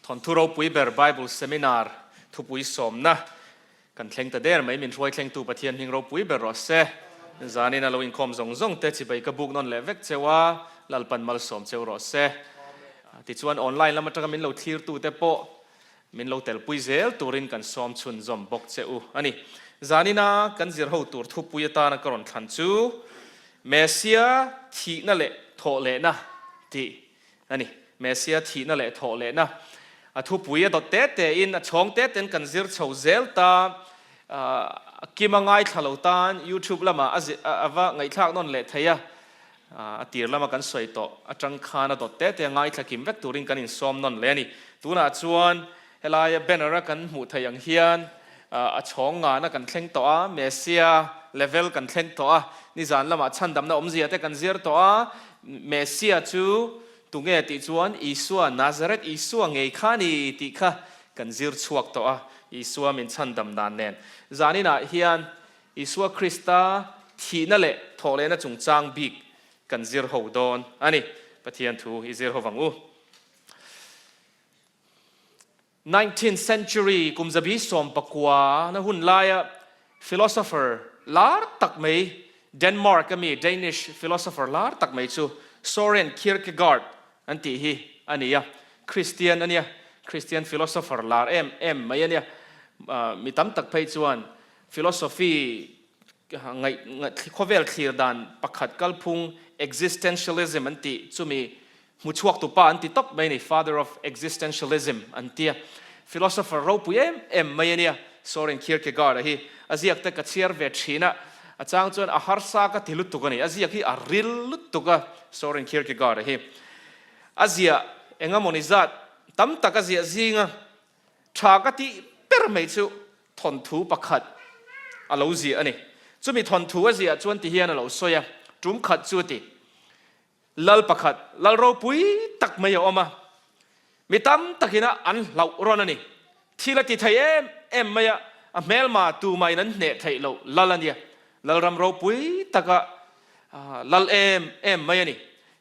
Thawnthu Ropui Ber Bible Seminar Thupui Somna kan thleng ta der mai min roi thleng tu pathian hing Ropui Ber ro se zani na lo in khom zong zong te chi bai ka buk non levek chewa lalpan mal som cheu ro se ti chuan online lama taka min lo thlir tu te po min lo tel pui zel turin kan som chun zom bok cheu ani zani na kan zir ho tur thupui ta na karon thlan chu MESSIA THIHNA le THAWHLEHNA ti ani MESSIA THIHNA le THAWHLEHNA thupui dot te in chong te ten kan zir chho zel ta kimangai thalotan YouTube lama ava ngai thak non le thaya atir lama kan soi to atang khana dot te ngai thakim vek turin kan in som non le ni tuna chuan helaya banner kan mu thayang hian a chong nga na kan thleng to a MESSIA level kan thleng to a ni zan lama chandam na omzia te kan zir to a MESSIA chu tunge ti chuan Isua Nazareth Isua ngei khani ti kha kan zir chuak to a Isua min chandam dan nen zanina hian Isua Krista thina le THAWHLEHNA chungchang bik kan zir ho don ani pathian thu izir ho wangu 19th century kumzabi som pakwa na hun laya philosopher lar tak mai Denmark ami Danish philosopher lar tak mai chu Soren Kierkegaard anti hi ania Christian ania Christian philosopher lar mai ania mi tam tak phei chuan philosophy ngai khovel thlir dan pakhat kalphung existentialism anti chumi muchuak tu pa anti top mai ni father of existentialism antia philosopher Ropui mai ania Soren Kierkegaard hi aziak te ka chiar ve thina achang chuan a harsa ka tilut tu kani aziak hi a ril lut tu ka Soren Kierkegaard hi azia engamoni zat tam tak azia zinga thakati per mai chu thawnthu pakhat alo zi ani chumi thawnthu azia chuan ti hian alo soya tum khat chu ti lal pakhat lal Ropui tak mai oma mitam takina an lau ron ani thila ti thai em maya a melma tu mai nan ne thai lo lalania lal ram Ropui taka lal em mai ani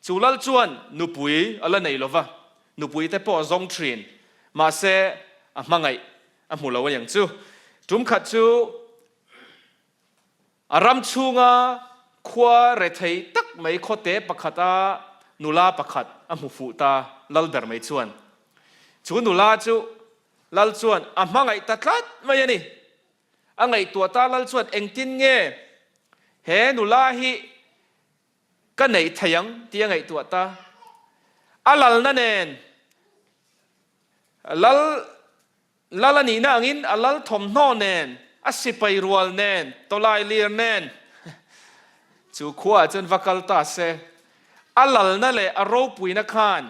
chu lal chuan nupui ala nei lova nupui te po zong trin ma se a mangai a mulo yang chu tum khat chu aram chunga khwa re thei tak mai khote pakhata nula pakhat a mu fu ta lal ber mai chuan chu nula chu lal chuan a mangai tatlat mai ani angai tua ta lal chuan engtin nge he nula hi ka nei thayang tia ngai tua ta alal na nen lal ani na angin alal thom no nen asipai rual nen tolai lir nen chu khua chen vakal ta se alal na le a Ropui na khan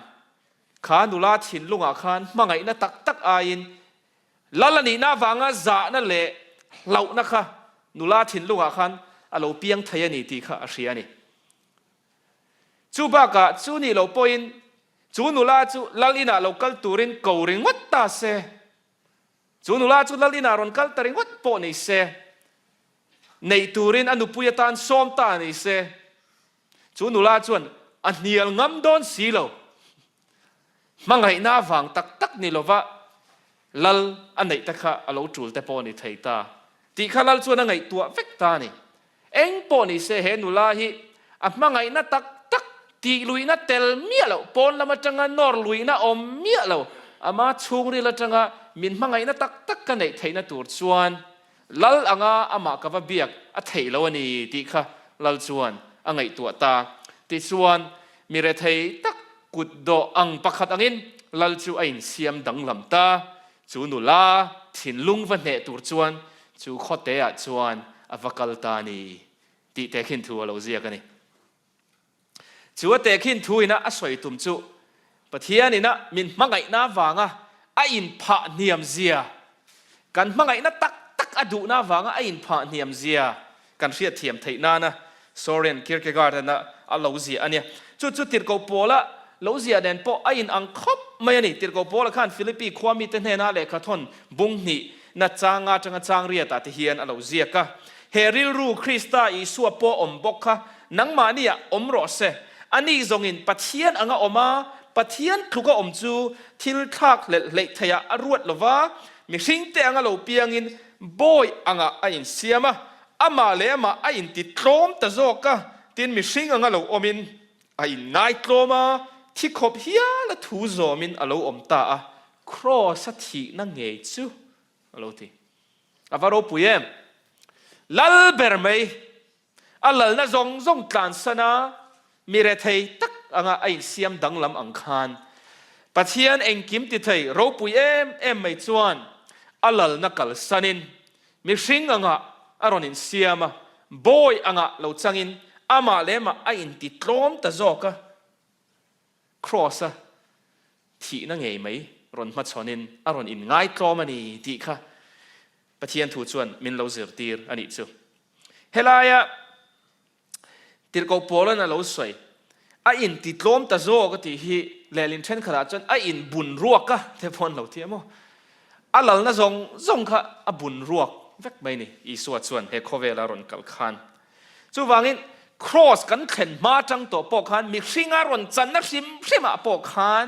kha nula thin lunga khan mangai na tak tak ain lalani na wanga za na le lau na kha nula thin lunga khan alo piang thayani ti kha ariani chu ba ka chu ni lo point chu nula chu lalina local turin koring wat ta se chu nula chu lalina ron kal taring wat po ni se nei turin anupuya tan som ta ni se chu nula chuan anial ngam don silo mangai na wang tak tak ni lova lal anei ta kha alo tul te po ni theita ti kha lal chuan ngai tua vek ta ni eng po ni se he nula hi a mangai na tak tak ti luina tel mialo pon lama tanga nor luina om mialo ama chungri la tanga min mangai na tak tak ka nei theina tur chuan lal anga ama ka va biak a theilo ani ti kha lal chuan angai tua ta ti chuan mi re thei tak kut do ang pakhat angin lal chu ain siam dang lam ta chu nula thin lung va ne tur chuan chu khote a chuan avakal ta ni ti te khin thu alo zia ka ni chu te khin thu ina a soi tum chu pathian ina min mangai na wanga a in pha niam zia kan mangai na tak adu na wanga a in pha niam zia kan ria thiam thei na na Soren Kierkegaard na alo zia ania chu tir ko pola lo zia den po a in ang khop mai ani tir ko pola khan Philippi khwami te hna le kha thon bung ni na changa chang ria ta te hian alo zia ka heril ru Krista Isua po ombok kha nangma nia omro se ani zongin pathian anga oma ปะเทียนทุกอมจูทิลทักเล็กทยาอรวดลว่ามีสิ่งเตียงเราเปียงอินบอยอ่างอินเสียมาอามาเลมาอินติดโตมตะโจกะตินมีสิ่งอ่างเราอมินอินไนโตมาที่ขบเฮียและทูโจมินเราอมตาครอสถินั่งเงยจูเราทีอาวารปุยมลัลเบอร์ไม่อัลลัลน่ะจงตานสนามีเรทัยตักอ่างไอเสียมดังลำอังคารปัจเจียนเองกิมติเทยรูปุยไม่จวนอัลลัลนักกัลสันินมีสิ่งอ่างอารมณ์เสียมบอยอ่างเราจังอินอามาเลมาไออินติตรอมตะโจกะครอสที่นั่งเงยไหมรอนมาชนินอารมณ์อินง่ายตรอมันนี่ดีค่ะปัจเจียนถูกชวนมินเราเสือตีร์อันนี้จูเฮลายะติร์กอปอลน่ะเราสวยไออินติดล้มตะโจก็ที่ฮีเลลินเช่นขนาดจนไออินบุญรวกก็เทพอนเราเทียมอัลลัลน่ะจงค่ะบุญรวกเวกไม่นี่อีสวดส่วนเฮโคเวลารอนกัลคานจู่วางินครอสกันเข็นมาจังตัวปอกคานมีสิ่งอารมณ์จันนักซิมปอกคาน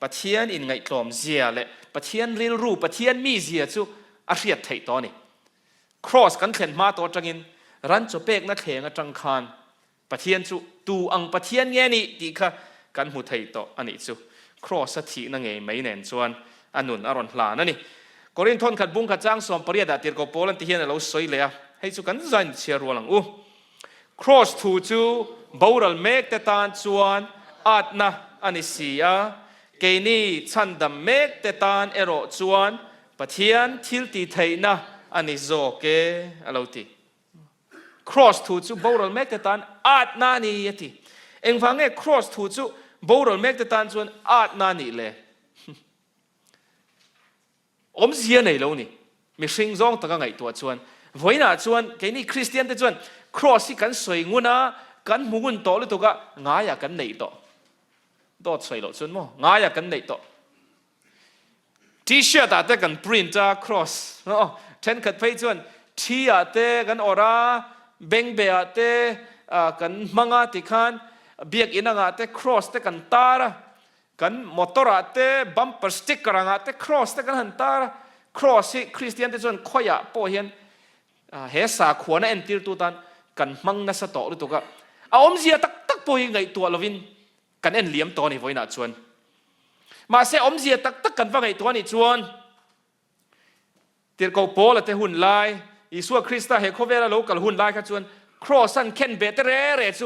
ปัจเจียนอินไงกลอมเสียเลยปัจเจียนริลรูปัจเจียนมีเสียจู่อาเรียดไทยตัวนี่ครอสกันเข็นมาตัวจังอินรันจบเปกนักเขงจังคานปะเทียนจูตูอังปะเทียนเงี้ยนี่ดีค่ะกันหูไทยต่ออันนี้จูครอสถีนั่งเงยไม่แน่นชวนอันนุนอรอนหลานั่นนี่กอรินทอนขัดบุ้งขัดจ้างสอมปริยดาติรกโปลันที่เห็นเราสวยเลยให้จูกันใจเชียร์รัวหลังครอสทูจูบาวรัลเมกเตตานชวนอาดนะอันนี้เสียเกนี่ชันดำเมกเตตานเอโรชวนปะเทียนทิลตีไทยนะอันนี้โจเกอะไรตี cross ทูจูบาวรัลเมกเตตันอาดนานียติเอ็งฟังไง cross ทูจูบาวรัลเมกเตตันชวนอาดนานีเลยอมเสียไหนแล้วนี่มีสิ่งจ้องตะกังไงตัวชวนวันน่ะชวนแค่นี้คริสเตียนแต่ชวน cross ที่กันสวยงุนะกันมุกุนโตเลยตัวก็ง่ายกันไหนต่อดอดสวยหรอชวนมั้งง่ายกันไหนต่อที่เชื่อแต่แต่กันปริ้นจ้า cross เนาะเช่นขัดไปชวนที่อาเตกันออราเบงเบียเตกันมังอาติคันเบียกอินังอาเต cross เตกันตาระกันมอเตอร์อาเตบัมเปอร์สติ๊กกระงอาเต cross เตกันหันตาระ cross ที่คริสเตียนเตจวนขอยะโปเฮียนเฮสาขวานเอ็นติร์ตูตันกันมังนัสโตหรือตัวก็อมเสียตักโปยไงตัวลวินกันเอ็นเลี้ยมตัวนี่ไว้น่าชวนมาเสียอมเสียตักกันว่าไงตัวนี่ชวนติร์กโปละเตหุ่นลายอีสัวคริสต์เฮโคเวลาโลกัลหุ่นไล่ขัดชวนครอสันเคนเบตเร่จู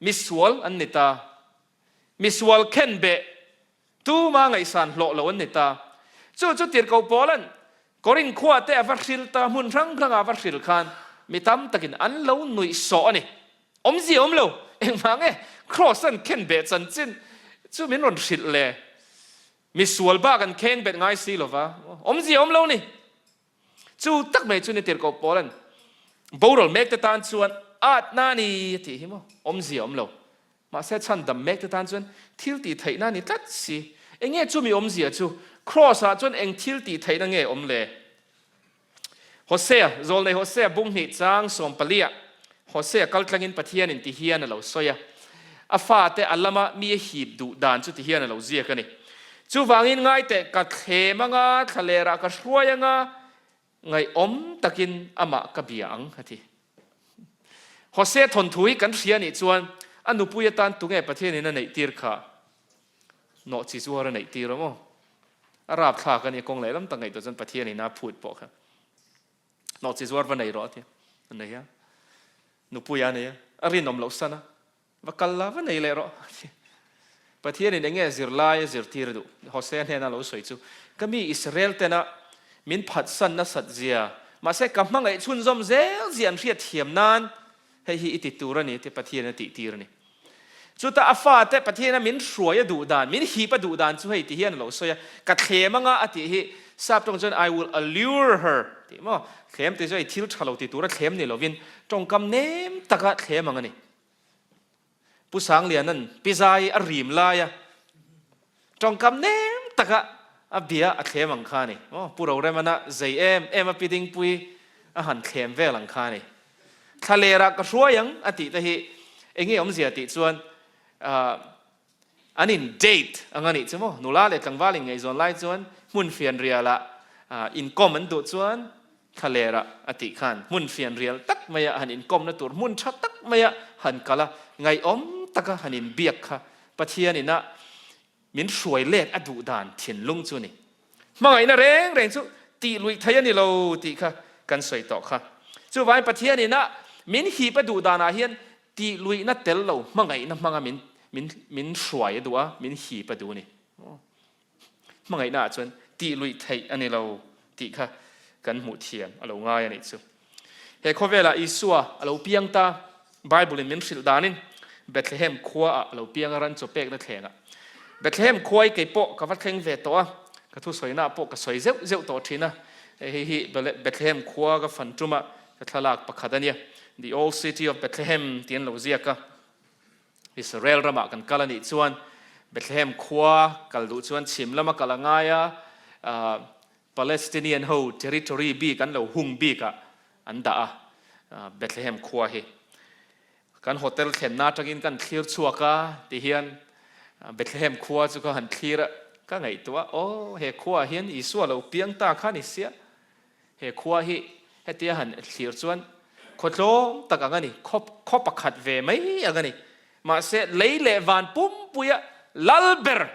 มิสวอลอันนิตามิสวอลเคนเบตูมาไงสันโลโลอันนิตาจู่ติร์กโปลันกอรินขวาเตอฟักซิลตามุนรังพลังอฟักซิลขันมีตั้มตะกินอันเลวหนุ่ยโซนี่อมจีอมเลวเอ็งฟังไงครอสันเคนเบตสันจินจู่มินรอนสิลเลยมิสวอลบ้ากันเคนเบตไงสิลวะอมจีอมเลวนี่จู่ตักไม่จู่นี่ติร์กโปลันบาวรัลเมกเตตันชวนอาดนานีที่หิมอมจีอมเลวมาเสชันดำเมกเตตันชวนทิลตีไทยนานีตัดสิเอ็งเงี้ยจู่มีอมจีจู่ครอสจนเอ็งทิลตีไทยนั่งเงี้ยอมเลยโฮเซ่โจลในโฮเซ่บุ้งหิจางสมปลียโฮเซ่กัลตังินปะเทียนินที่เฮียนเราสวยอาฟาเตอัลลามะมีหีบดุดานจุดที่เฮียนเราเจียกันนี่จู่วางินง่ายแต่กัดเขมังอาทะเลรักช่วยยังไงอมตะกินอามะกะเบียงฮะทีโฮเซ่ทนทุยกันเสียนี่ชวนอนุปุยตันตุงเอประเทศนี้นั่นไหนตีร์ค่ะโนจิซัวร์ไหนตีร์มั้งอาราบท่ากันนี่กงไหลลำตั้งไงตัวจนประเทศนี้น่าพูดบอกครับนอกจากว่าวันไหนรอที่อันไหนฮะนุปุยานี่อารินอมเหล่าสันนะว่ากัลลาวันไหนเลยรอประเทศนี้เงี้ยซิร์ลายซิร์ทีร์ดูโฮเซนเฮน่าเราสวยจูก็มีอิสราเอลแต่นะมินพัดสันนัสเซียมาเสกกำมังไอชุนซอมเซลเซียนเรียดเทียมนานให้ฮิติตูระนี่ที่ประเทศนั้นติตีระนี่จุดอาฟาแต่ประเทศนั้นมินสวยดูดานมินฮีปดูดานช่วยที่เฮียนเราสวยกัดเขมังอาติฮิทราบตรงจน I will allure her ที่มั้งเขมที่ช่วยทิลชาเราติตูระเขมนี่เราวินจงกำเนมตะกัดเขมังนี่ผู้สังเลียนนั้นพิจายอริมลายจงกำเนมตะกัดอาเบียอาเขมังคานี่ผู้เราเรียกมันนะใจเอ็มปิดิงปุยอาหารเขมเวลังคานี่ทะเลรักก็ช่วยยังอติแต่ฮิเองงี้อมเสียติส่วน อันนี้เดทอันนี้ใช่ไหมนูลาเลยกังวาลิงไงส่วนไล่ส่วนมุนเฟียนเรียละอินคอมมันตัวส่วนทะเลระอติขันมุนเฟียนเรียลตักไม่หันอินคอมนั่นตัวมุนชัดตักไม่หันกะละไงตักหันอินเบียกค่ะปะเทียนี่นะมินสวยเล็ดอดุดานเทียนลุงจุนี่มาไงนะเร่งสุตีลุยทายนี่เราตีค่ะกันสวยต่อค่ะจู่ไว้ปะเทียนี่นะมินหีปอดุดานอาเฮียนตีลุยนัดเตลเรามาไงนะมาไงมินสวยตัวมินหีปอดูนี่มาไงนะจนตีลุยไทยอันนี้เราตีค่ะกันหมู่เทียมเราง่ายอันนี้จู่เฮ้ยข้อเวลาอิสัวเราเพียงตาไบเบิลมินสิลดานินเบธเลเฮมขัวเราเพียงรันจบเป็กนั่นแข่งเบธเลเฮมควายเก็บโปกับวัดแข่งเวทตัวกระทุ้สวยหน้าโปกับสวยเจ้าตัวทีนะเฮ้ยเบธเลเฮมขัวกับฟันจุมะกับทลากประคดเนี่ย the old city of Bethlehem เตียนเราเรียกกันอิสราเอลระมากันกัลนิชวนเบธเลเฮมขัวกัลดูชวนชิมแล้วมากัลง่ายPalestinian ho territory บีกันเราหุงบีกอันดาเบธเลเฮมขัวเฮกันโฮเทลเข็นนาจักินกันเคลียร์ชัวกะที่เฮียนเบธเลเฮมขัวจุก็หันเคลียร์ก็ไงตัวโอ้เฮขัวเฮียนอิสัวเราเปียงตาข้านิเสียเฮขัวเฮเฮตีหันเคลียร์ชวนคนโลตะกังนี่คบประคัดเวไม่ยังนี่มาเสะเลยเลวันปุ่มปุยลัลเบอร์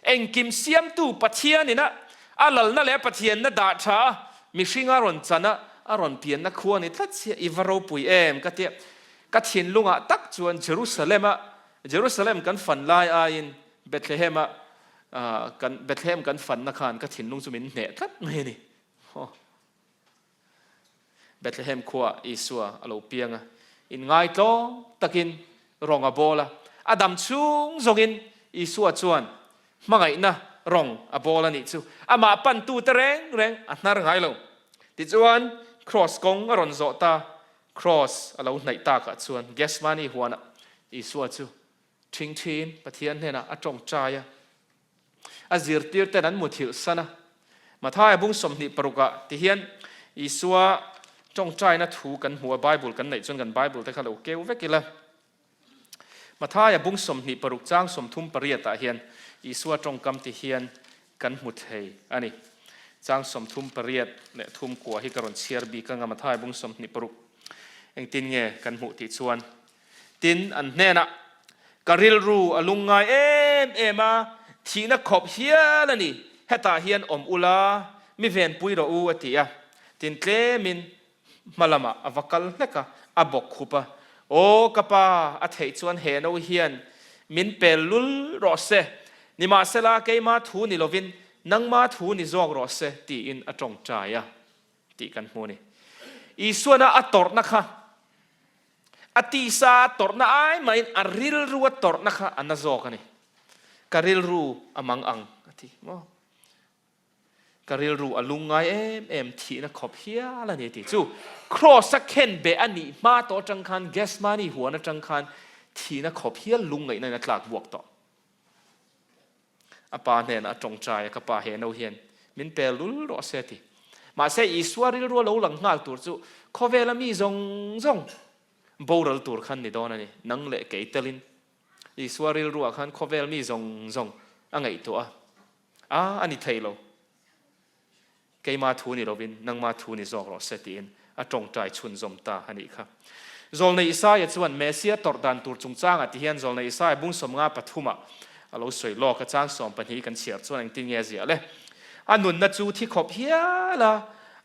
เองกิมเสียมตู้ปัทเทียนี่นะอาลัลนั่นแหละปัทเทียนนั่นด่าช้ามิชิงอารอนจันนะอารอนเปียนนักขัวนี่ทัดเสียอิวาโรปุยก็เทียก็เทียนลุงตักจวนเยรูซาเล็มกันฝันลายอายินเบธเลเฮมกันเบธเลเฮมกันฝันนักขันก็เทียนลุงสุมินเนทัดไม่นี่เบธเลเฮมขัวอิสัวอาลูเปียงอินง่ายโตตะกินรองอโบละอดัมชุงจงอินอิสัวจวนมาไงนะรองอโบละนี่จูอามาปันตูตะเร่งอันน่าไงลงติจวนครอสกงอรอนโซตาครอสอาลูไหนตากะจวนเกสมานีหัวนะอิสัวจูชิงปะเทียนเนี่ยนะอจงใจอาจิรตีร์แต่นั้นมุทิลสนะมาท้ายบุ้งสมนิปรุกะที่เฮียนอิสัวจงใจนะถูกันหัวไบเบิลกันไหนจนกันไบเบิลแต่เขาเกี่ยวเวกิละมาท้ายบุ้งสมนิปรุกจ้างสมทุ่มปริยตาเฮียนอิสัวจงกำที่เฮียนกันมุทเฮอันนี้จ้างสมทุ่มปริยตและทุ่มกัวให้กระรอนเชียร์บีกันมาท้ายบุ้งสมนิปรุกเองตินเงกันมุติชวนตินอันแน่นะกริลรูอลุงไงมาทีนักขบเฮียละนี่เฮตาเฮียนอมอุลามิเวนปุยรออูอติยาตินเคลมินมาลามาอวกัลเล็กอะบกขุปะโอกปาอัฐเหชวนเฮนเอาเฮียนมินเปลุลรอเซนิมาเซลาเกมาทูนิโลวินนังมาทูนิจอกรอเซตีอินอจงใจอะตีกันโมนี่อีส่วนอะตอร์นะคะอติสาตอร์นะไอมาอินอาริลรัวตอร์นะคะอันนั้นจอกนี่การิลรูอามังอังที่มการิลรูอลุงไงทีนะขอบเฮียละเนี่ยที่จู่ครอสเคนเบอันนี้มาต่อจังคันเกสมานี่หัวนะจังคันทีนะขอบเฮียลุงไงนั่นหลักบวกต่ออาปาเนี่ยนะจงใจกับปาเห็นเอาเฮียนมินเปลุลรอเซติมาเสียอีสวาริลรัวเราหลังงาตัวจู่ข้อเวลามีจงโบราณตัวขันนี่ดอนนี่นังเละเกยเตลินอีสวาริลรัวขันข้อเวลามีจงอันไงตัวอันนี้ไทยเราเกยมาทูนี่เราวินนังมาทูนี่จอกเราเสตีนจงใจชุนจมตาอันนี้ครับจงในอิสายชวนเมสเซียตอร์ดันตัวจงจ้างที่เห็นจงในอิสายบุ้งสมงาปฐุมะเราสวยโลกกระจ้างสมปัญหากันเฉียดส่วนอันติเงียเสียเลยอันนุนนัจูที่ขบเฮียละ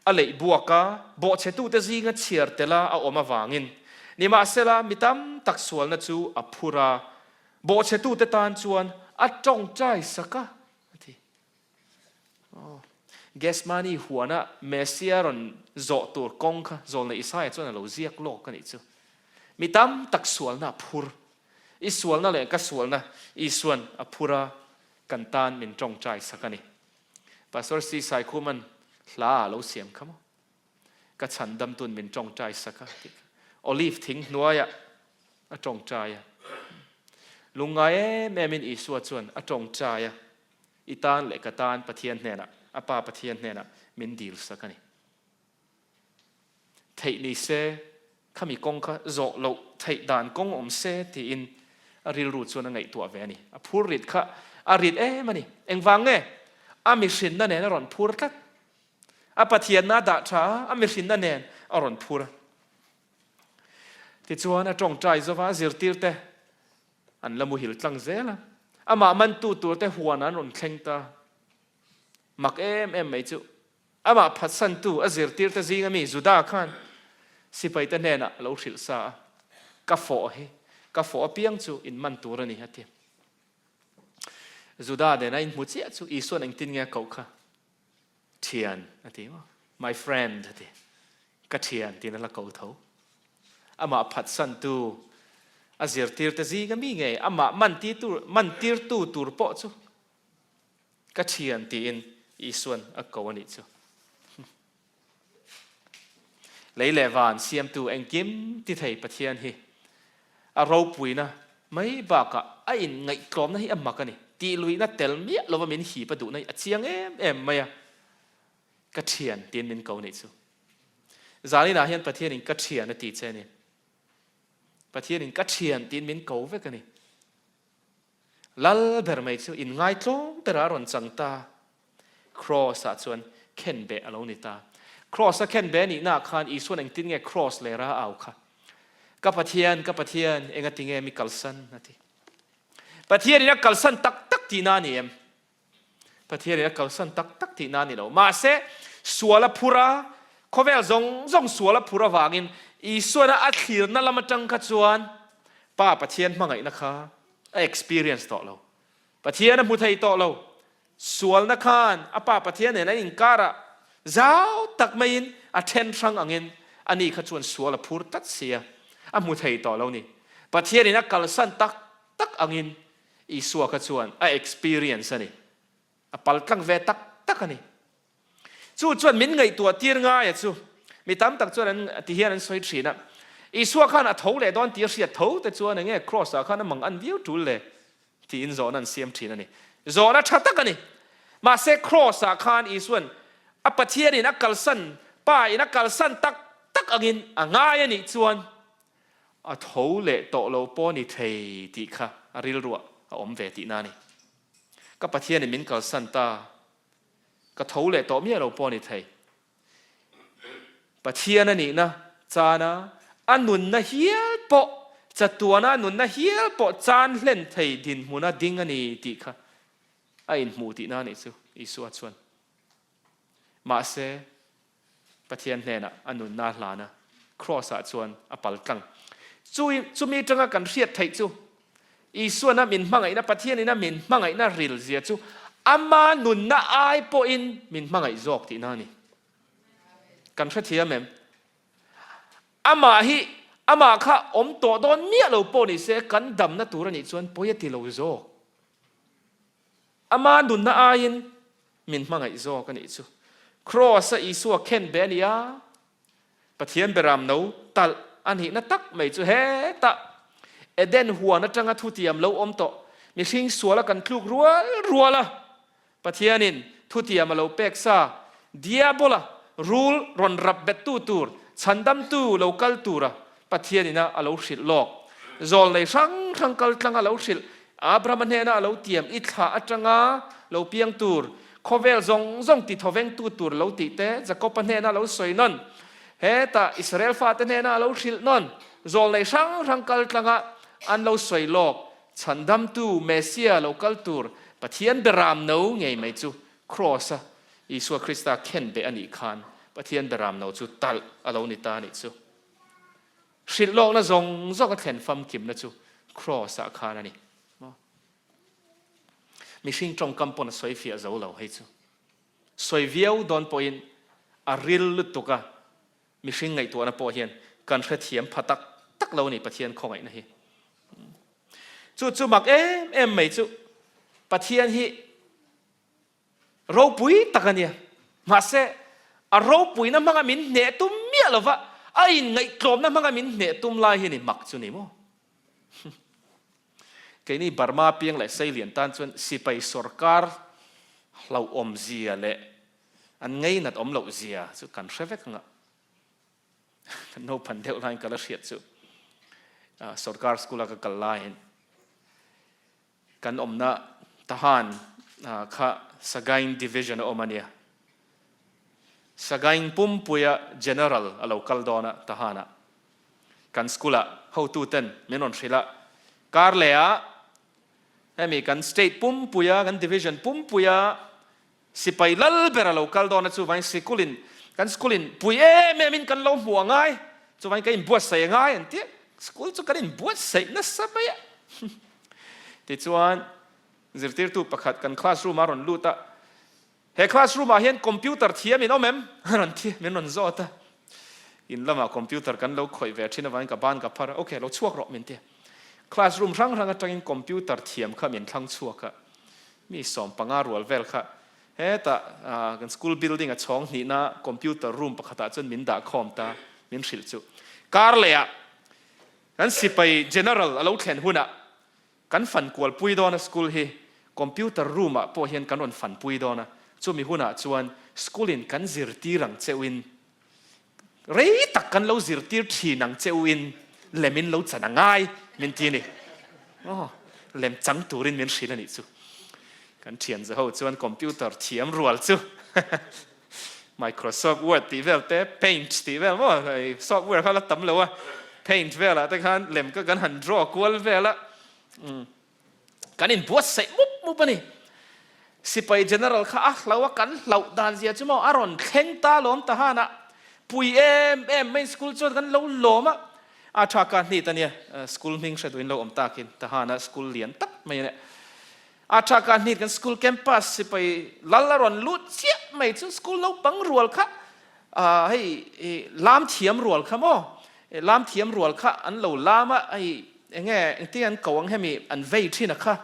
อะไรบวกกะโบเชตุเตจิงเฉียดเตละเอาออกมาวางินนี่มาเสละมิตามตักสวนนัจูอภูราโบเชตุเตตานชวนจงใจสักที่เกสมานีหัวนะเมสเซียรอนโจตัวกงค่ะโจในอิสราเอลจนเราเรียกโลกกันอีกจู่มิตามตักสวนนะพูรอิสวนนั่นแหละก็สวนนะอิสวนอภูรากันตานมินจงใจสักกันนี่ภาษาสีสายคู่มันลาเราเสียมครับก็ฉันดำตุนมินจงใจสักกันโอลิฟทิ้งนัวยจงใจลุงไงแม่มินอิสวนชวนจงใจอีตานเล็กกตานปะเทียนเนี่ยนะอาปาปะเทียนเนี่ยนะมินดีลสักนี่ไทยนี่เซ่ข้ามีกงข้าโจโลไทยด่านกงอมเซ่ที่อิน ริลรูดส่วนไงตัวเวนี่พูดริดค่ะริดมันนี่เอ็งฟังไงมิสินนั่นเองรอนพูดทักปะเทียนนาดาช้ามิสินนั่นเองรอนพูดที่ชวนจงใจจะว่าจิรติร์เตอันละมุหิลตังเซละมามันตัวเตหัวนั้นรอนเข่งตามักไม่จูมาพัดสันตัวจิรติร์เตซิงมีจุดาขันสิไปแต่เนน่ะเราสิลซากาโฟกาโฟเปียงจูอินมันตัวนี่ฮะที่จุดาเดนอินมุจิจูอีส่วนอังตินเงี้ยเขาค่ะเทียนฮะที่ว่า my friend ฮะที่ก็เทียนที่นั่นละเขาเท่ามาพัดสันตัวจิรติร์เตซิงมีไงมามันตีตัวตัวปอจูก็เทียนที่อินอีส่วนเขาวันนี้จูlấy lẽ vạn xem tu anh kiếm thì thầy bát thiên hi râu bùi na mấy bà cả anh ngày còm na hi mặc cái này tì lùi na tel miết lo mà mình hỉ bắt đủ này chiang em mày cắt thiền tiền mình cầu này chứ giờ này là hiện bát thiên cắt thiền là tì chơi này bát thiên cắt thiền tiền mình cầu với cái này lal bер mày chứ in ngay trống bер aron chẳng ta cross à chuan khen bẹ alo này ta cross แค่เบนี่น่าขันอีส่วนอังติงเง cross เลยระเอาค่ะกับปะเทียนเองติงเงมีกัลสันนะทีปะเทียนนี่นักกัลสันตักที่นั่นนี่ปะเทียนนี่นักกัลสันตักที่นั่นนี่เรามาเสสัวละพูระเขาเวลซงสัวละพูระวางินอีส่วนอัดขีรนั่นละมาจังขจวนป้าปะเทียนมาไงนะคะ experience ต่อเราปะเทียนนั้นมุทัยต่อเราสัวละขันป้าปะเทียนเนี่ยนั่นอิงการะเจ้าตักไม่ยินเทนฟังอังเงินอันนี้ขจวนสัวละพูดตัดเสียมุทัยต่อเรานี่ประเทศนี้นักกัลสันตักอังเงินอีสัวขจวน experience นี่ปัลกังเวตักอันนี้จวนมินไงตัวตีร์ง่ายมีตั้มตักจวนนั้นที่เฮียนั้นสวยชีนะอีสัวข้านะทูเลยตอนตีร์เสียทูแต่จวนนั้นเงี้ย cross ข้านั้นมังอันวิวทูเลยที่อินโซนันเสียมทีนั่นนี่โซนันชัดตักอันนี้มาเซ cross ข้านอีส่วนปะเทียนี่นักกัลสันป้ายนักกัลสันตักอังอินง่ายนี่จวนทูเล่โตโลปอนี่เทติค่ะริลรัวอมเวตินานี่ก็ปะเทียนี่มินกัลสันตาก็ทูเล่โตเมียโลปอนี่เทปะเทียนี่นะจานะอันนุนนะเฮียปอจัตัวนะนุนนะเฮียปอจานเล่นเทดินมุนะดิ้งอันนี้ติค่ะไอ้หมูตินานี่จูอีสวดชวนมาเสปะเทียนเนน่ะอันนุนนาลานะครอสะชวนปัลกังจูมีจังกันเรียดไทยจูอีส่วนนั้นมินมังไงนะปะเทียนนี่นะมินมังไงนะริลเสียจูมานุนนะไอปอินมินมังไงจอกที่นั่นนี่กันเทียมเมมมาข้าตัวโดนเมียเราปนี่เสกันดำนะตัวนี่ชวนปอยติเราจอกมานุนนะไอินมินมังไงจอกกันนี่จูcross อีสัวเข็นเบนียปะเทียนเบรามนูตัลอันนี้นัตักไม่จูเฮตะเดนหัวนัจังทุติยมเราโตมีสิ่งสัวละกันคลุกรัวละปะเทียนินทุติยมเราเป็กซาเดียบละรูลรอนรับเบตูตูร์ฉันดำตูเราคัลตูระปะเทียนินะเราสิลลอกจอลในสังคัลจังเราสิลอับรามันเฮนะเราเตรียมอิทธาจังเราเปียงตูร์เขาเวลซงติดทเวงตัวเราติดเตะจะก็ปัญหาเราสวยนั่นเฮตาอิสราเอลฟาดเนน่าเราชิลนั่นจอลในสังกัลตังอันเราสวยโลกฉันดำตูเมสเซียเราคัลตูร์ปะเทียนเบรามนูไงไม่จูครอสอิสวาคริสต์เข็นเบอันอีกขันปะเทียนเบรามนูจูตัลเรานิตานิจูชิลโลกนะซงก็เข็นฟัมกิมนะจูครอสขันนี่มีสิ่งตรงกำปนสวยเฟียเจ้าเราให้จูสวยเวียวโดนปอยน์ริลลุตุกะมีสิ่งไงตัวนั้นปอยน์การเทียมพัดตักเรานี่ปะเทียนของไงนะเฮจูมักไม่จูปะเทียนฮีเราปุยตักันเนี่ยมาเสเราปุยนั่นมังมินเนตุมเมียหรอวะไอ้ไงกลมนั่นมังมินเนตุมลายเฮนี่มักจูนี่มั้งแค่นี้บาร์มาเพียงเลยใส่เหรียญตันจนสิไปสรการเราอมเสียเลยอันไงนัดอมเราเสียสุกันเชฟเวกงะโนพันเดียวไลน์กันละเสียสุสรการสกุลก็กันไลน์ กันนะทหารข้าสกายดิวิชั่นอมานีสกายปุ่มปุยเจเนอรัลเราคัลดอนะทหารกันสกุลเขาตูเต็นไม่นอนสิละการเลียมีกันสเตทปุ่มปุยกันดิวิชั่นปุ่มปุยสิไปลัลเบอร์เราคัลดอนะจูวันสกุลินกันสกุลินปุยไม่มินกันเราหัวง่ายจูวันกันบวชใส่ง่ายอันที่สกุลจูกันบวชใส่นั่นสบายที่จวนจิตติร์ตูประคัดกันคลาสรูมมารอนลูตาเฮคลาสรูมมาเห็นคอมพิวเตอร์เทียมินเอาเมมรันเทียมินนนโซตาอินละมาคอมพิวเตอร์กันเราคอยเวชินวันกับบ้านกับพาระโอเคเราชั่วกรอบมินเทียคลาสรูมรั้งกันจังอินคอมพิวเตอร์เทียมข้ามินทั้งชั่วค่ะมีสองปังอารัวเวลค่ะเฮ้แต่กันสกูลบิลดิ้งอ่ะช่องนี้นะคอมพิวเตอร์รูมประคัดจนมินด่าคอมตามินสิลจูการเลยอ่ะกันสิไปเจเนอรัลเราแทนหุ่นอ่ะกันฝันกวลปุยดอนะสกูลเฮคอมพิวเตอร์รูมอ่ะพอเห็นกันวันฝันปุยดอนะจู่มีหุ่นอ่ะจวนสกูลินกันซิรตีรังเจวินเรียตักกันเราซิรตีทีนังเจวินเลมินเราจะนังง่ายมินทีนี่เลมจังตูรินมินสิลนี่จู่กันเทียนจะเขาจวนคอมพิวเตอร์เทียมรัวจู่ Microsoft Word ตีเวลเต้ Paint ตีเวลว่าไอ้ซอฟต์แวร์เขาละตั้มเลยว่า Paint เวลละแต่กันเลมก็กันหัน draw กวลเวลละกันอินบวชใส่มุบปนี่สิไป general ข้าเราว่ากันเราดานเสียจุ่มอารอนเข่งตาล้อมตาหานะปุยไม่สกูลจดกันเราล้อมอาชาการนี่ตอนเนี้ยสกูลมิงเสด็จเราอมตากินตาหานะสกูลเลียนตักไม่เนี่ยอาชาการนี่กันสกูลแคมปัสสิไปลัลลารอนลุดเสียไม่จุสกูลเราบังรัวค่ะให้ลามเทียมรัวค่ะมั้งลามเทียมรัวค่ะอันเราลามอ่ะไอ้ยังไงที่อันเก่าให้มีอันเวทีนะคะ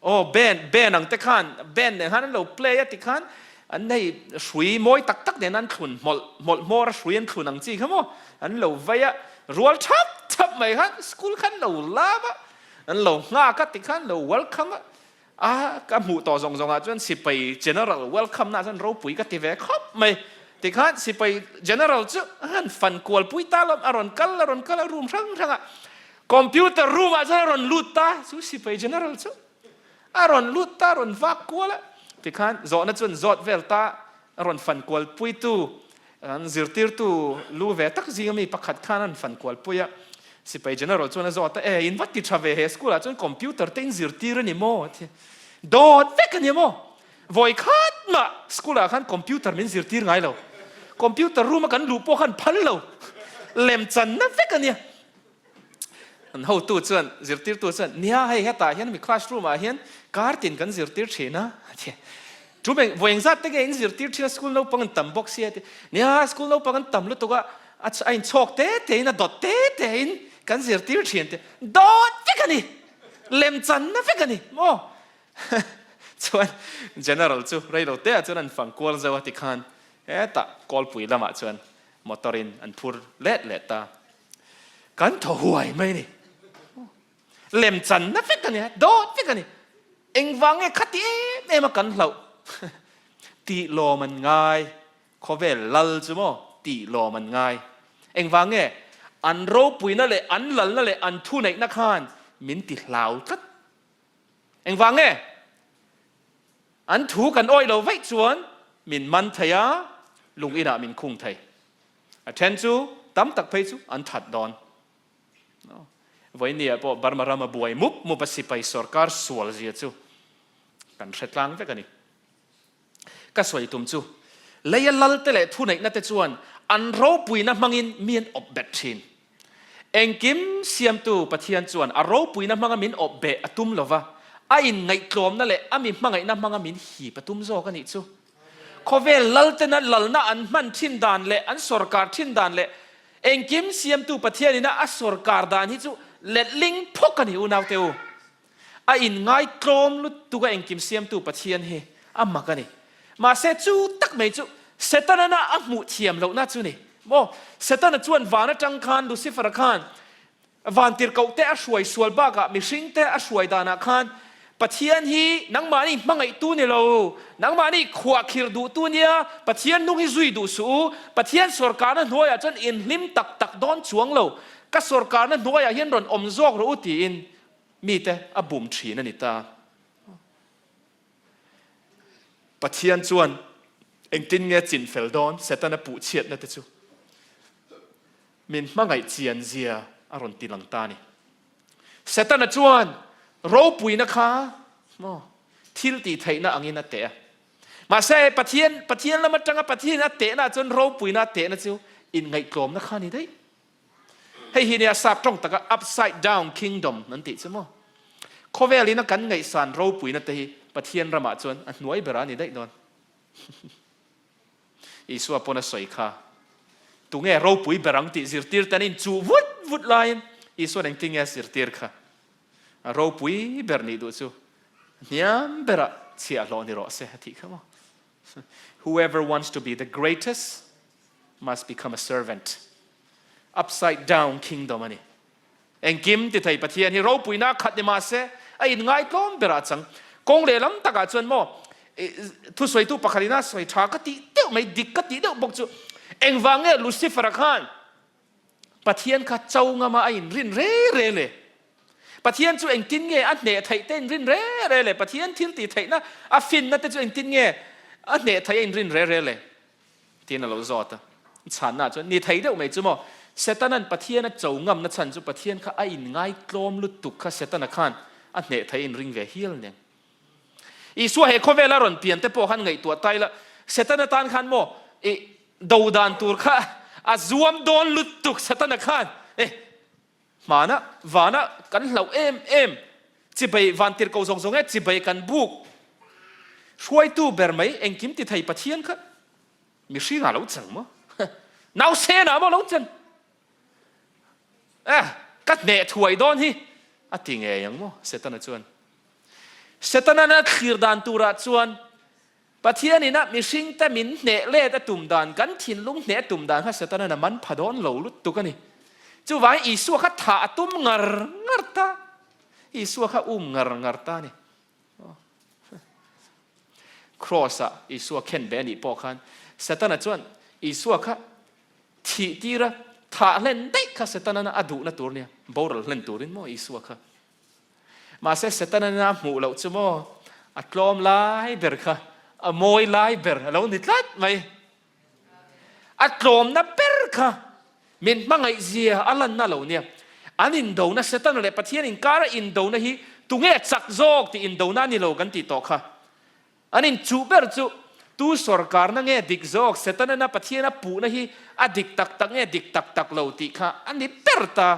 โอ้เบนอังเตคันเบนเนี่ยฮันเราเพลย์ติคันอันนี้สวยมวยตักเดี๋ยวนั้นทุนหมดสวยอันทุนอังจีครับมั้งอันเราเวียรัวทับไม่ฮันสกูลขันเราลาบะอันเราง่ากัติคันเราเวลคัมกับหมู่ต่อส่งจนสิไป general welcome นะจนเราปุ๋ยกัติเวครับไม่ติคันสิไป general จุฮันฟันกวลปุยตาลมอารอนกัลรูมทั้งอ่ะคอมพิวเตอร์รูมอาจจะอารอนลูตาสุสิไป general จุอารอนลูตาอารอนวักกวลติคันจอดนั่นจนจอดเวลตาอารอนฟันกวลปุยตูอันซิร์ติร์ตูลูเวตักซิงมีปักขัดขันฟันกวลปุยสิไป general จนจอดอินวัดติดทราเวเฮสกูละจนคอมพิวเตอร์เต็งซิร์ติร์นี่โม่โดดเวกันนี่โม่วอยขัดมาสกูละขันคอมพิวเตอร์มันซิร์ติร์ไงเราคอมพิวเตอร์รูมกันลูปขันพันเราเล่มจันนั่นเวกันเนี่ยอันเขาตัวจวนซิร์ติร์ตัวจวนเนี่ยให้เหตุการณ์มีคลาสรูมมาเห็นการ์ตินกันซิร์ติร์เชนะจูเบงวงซัดเตงซิร์ติร์เชนะสกูลเราปังตั้มบ็อกซี่เนี่ยสกูลเราปังตั้มแล้วตัวก็ไอ้ชอกเตะนะดอดเตะกันซิร์ติร์เชนดอดเวกันนี่เล่มจันนั่นเวกันนี่โม่จวน general จูเรื่องเราเตะจวนอันฟังกวลจะว่าติคันตะกอลปุยละมาจวนมอเตอรินอันพูดเละตากันถอยไหมนี่เล่มจันนั่นเฟกันเนี่ยโดดเฟกันนี่เอ็งวังขัดมากันเราตีโลมันง่ายขอเวลลัลจุโมตีโลมันง่ายเอ็งวังอันโรปุยนั่นแหละอันลัลนั่นแหละอันทุนในนักขันมินติเหลาทัดเอ็งวังอันถูกันอ้อยเราไว้จวนมินมันทยาลุงอินามินคุ้งไทยเช่นจูตั้มตักไปจูอันถัดดอนวันนี้พอบาร์มารามาบวยมุบสิไปสอร์การสวลเจียจูกันเสร็จล้างไปกันนี่ก็สวยตุ่มจูเลยลัลเตเลทุนในนัดจวนอันเราปุยนับมังอินมีนอบเบชินเองกิมเสียมตูปะเทียนจวนอันเราปุยนับมังมินอบเบอตุมลวะไอ้ไงกลมนั่นแหละอามีมังไงนับมังมินหีปะตุมโซกันนี่จูเขาเวลลัลเตนัลลัลน่ะอันมันทิ้นดานเละอันสอร์การทิ้นดานเละเองกิมเสียมตูปะเทียนนี่นะอันสอร์การดานที่จูเล็ดลิงพกกันหิวนาวเตวไอ้ไงกลมลุตุกเองกิมเสียมตูปะเทียนเฮอามากันนี่มาเสจูตักไม่จูเสตันน่ะอามุเทียมเราน่าจูนี่โมเสตันจวนวานะจังคานดูซิฟราคานวานติร์เกาเตะช่วยสวลบ้ากะมิชิงเตะช่วยดานาคานปะเทียนฮีนังมานี่มังไอตู้นี่เรานังมานี่ขวาคิรดูตู้เนี่ยปะเทียนนุ่งฮิซุยดูสูปะเทียนสอร์การนั้นหัวจนอินลิมตักดอนช่วงเราก็สอร์การนั้นหัวเห็นรอนอมซอกรู้ตีอิน มีแต่อบุมฉีนั่นนี่ตาปะเทียนจวนเองตินเงี้ยจินเฟลดอนเสตันปูเชียดนั่นแต่จูมินมาไงเจียนเจียอารมณ์ตีลังตานี่เสตันจวนเราปุยนะคะทิลตีไทยน่ะอังยินน่ะเตะมาเซ่ปะเทียนแล้วมันจังปะเทียนน่ะเตะน่ะจนเราปุยน่ะเตะน่ะจูอินไงกลมนะคะนี่ได้ให้เฮียสับตรงตะกะ upside down kingdom นั่นติใช่ไหมข้อเวลีนักกันไงสารเราปุยน่ะเตะปะเทียนระมาจวนหน่วยเบรานี่ได้นอนอีสัวปนสวยค่ะตุงเงเราปุยเบรังติสิร์ตีร์ตันินจูวุดไลน์อีสัวเองติงเงสิร์ตีร์ค่ะเราปุยเบรนี่ดูจูเนี่ยเบระเสียหลอนี่รอเสียที่เขาบอก whoever wants to be the greatest must become a servant upside down kingdom อันนี้เองกิมติไทยประเทศที่เราปุยน่าขัดในมาเสไอ้ง่ายก็เบระจังกงเลลังตะกาจวนโมทุสวยตุปะคารินาสวยชากติเดียวไม่ดิกติเดียวบอกจูเอ็งวางเงลูซิฟร์ขันปะเทียนข้าเจ้างามาอินรินเร่เลยปะเทียนจูเอ็งตินเงอันเนไทยเต้นรินเร่เลยปะเทียนทิลตีไทยนะอาฟินนั่นแต่จูเอ็งตินเงอันเนไทยอินรินเร่เลยทีนั้นเราจอดฉันน่ะจูนี่ไทยเดียวไม่จูโมเสตันนั้นปะเทียนน่ะเจ้างามนั่นฉันจูปะเทียนข้าอินง่ายกลมลุตุกข้าเสตันนักขันอันเนไทยอินรินเวฮิลเนี่ยอีสัวเฮโคเวลารอนเปลี่ยนแต่พอขันไงตัวไตละเสตันตันขันโมดูดานตัวข้าอาจวมโดนลุตุกเสตันขันมานะวานะกันเหล่าเอ็มจีไปวันติร์กาวซงเอจีไปกันบุกช่วยตู้เบอร์ไหมเอ็งกิมติไทยปะเทียนค่ะมีสิ่งอะไรจังมั้งน่าเสียนะมั้งเราจังกัดเนถวยโดนฮีอะติงเอยังมั้งเสตันจวนเสตันนั้นขีดดานตัวจวนปะเทียนี่นะมีสิ่งแต่มินเนเล่แต่ตุ่มดานกันทินลุงเนตุ่มดานข้าเสตันนั้นมันพดอนเหลาลุตุกันนี่จู่ว่าอีสัวข้าถาตุ้มงรตาอีสัวข้างรตานี่ครอสอีสัวเข็นเบนี่ปอคันเสตันจวนอีสัวข้าทีตีระถาเล่นได้ข้าเสตันนั้นอดูนัตัวเนี่ยบอร์เล่นตัวนี้มั้งอีสัวข้ามาเสตันนั้นหมู่เราจู่มั้งอัดลมไล่เบอร์ค่ะมวยไล่เบอร์เราหนิดลัดไหมอัดลมนับเบอร์ค่ะมินมังไอเสียอัลลันน่าเราเนี่ยอันอินโดนะเสตันเลยปะเทียนอินการอินโดนะฮีตุงเอจักโจกที่อินโดนั่นนี่เรากันติดต่อค่ะอันอินจูเบอร์จูตูสรการนั่งเอดิกโจกเสตันนะปะเทียนปูนะฮีอดิกตักเอดิกตักเราติค่ะอันนี้เปิดตา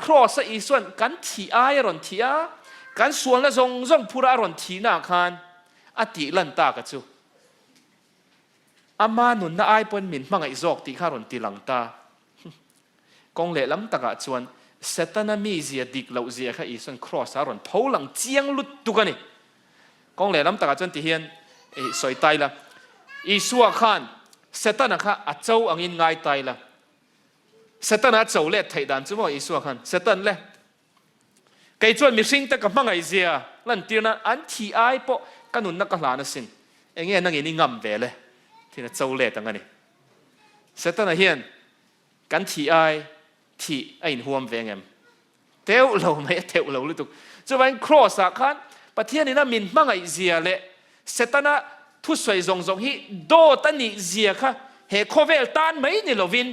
ครอสอีส่วนกันที่ไอรอนที่อากันส่วนละจงพูดอารอนที่นาคานอติลันตากระจูอามานุนน่าไอปนมินมังไอโจกที่ข้ารอนที่หลังตากงเล่ลำตากจวนเซตันมีเสียดิกเหล่าเสียข้าอีส่วนครอสอารอนพูหลังเจียงลุดตุกันนี่กงเล่ลำตากจวนที่เฮียนสวยไตละอีสัวขันเซตันข้าอัจเจ้าอังอินง่ายไตละเซตันอัจเจ้าเล็ดไทยดันจู่ว่าอีสัวขันเซตันเล่ไก่จวนมีสิ่งแต่กับมังไอเสียลันตีนั้นอันที่ไอปะกันนุนนักหลานสิ่งเองนั่งอินงำเวเลยที่นั่นเจ้าเล็ดตั้งกันนี่เซตันเฮียนกันที่ไอที่ไอ้หัวมเวงเอ็มเท้าเราไม่เท้าเราลุตุกจะเป็นครอสขันประเทศนี้น่ะมินมังไอเสียเลยเสตันน่ะทุสวยจงฮีโดตันนี่เสียค่ะเฮโคเวลตันไม่นี่เราวิน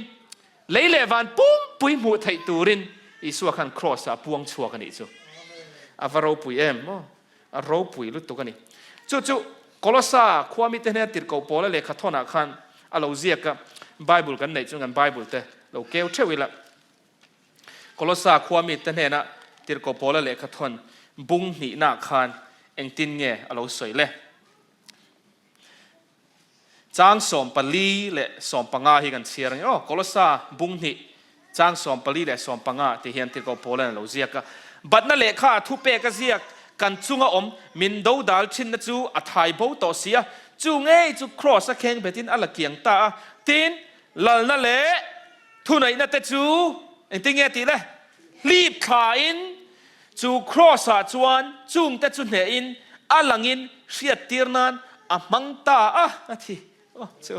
เลยเลวันปุ้มปุยหมู่ไทยตูรินอีสัวขันครอสพวงชัวกันนี่จู่อาวเราปุยเอ็มเราปุยลุตุกันนี่จู่กอลสาความมิเตเนติร์กอปอลเลยขัดทอนักขันเราเสียกับไบเบิลกันไหนจู่กันไบเบิลเตเราเกี่ยวเชื่อวิละกอลสาความมิเตเนนะติร์กอปอลเลยขัดทอนบุ้งหนีนักขันเอ็งตินเงเราสวยเลยจางสอมปลีและสอมปังอาฮิกันเชียร์กอลสาบุ้งหนีจางสอมปลีและสอมปังอาที่เฮียนติร์กอปอลเราเสียกับบัดนั่นเลยข้าทุเปกเสียกันจุงอมมินดูดัลชินนะจูอัฐายบูต่อเสียจูเงยจูครอสเข่งไปทินอัลเกียงตาทินหลังนั่นเลยทุนไหนนั่นแต่จูเอ็งติงเงตีเลยรีบขาอินจูครอสจวนจุงแต่จุนเหอินอัลลังอินเสียตีร์นันอ่ะมังตานาทีจู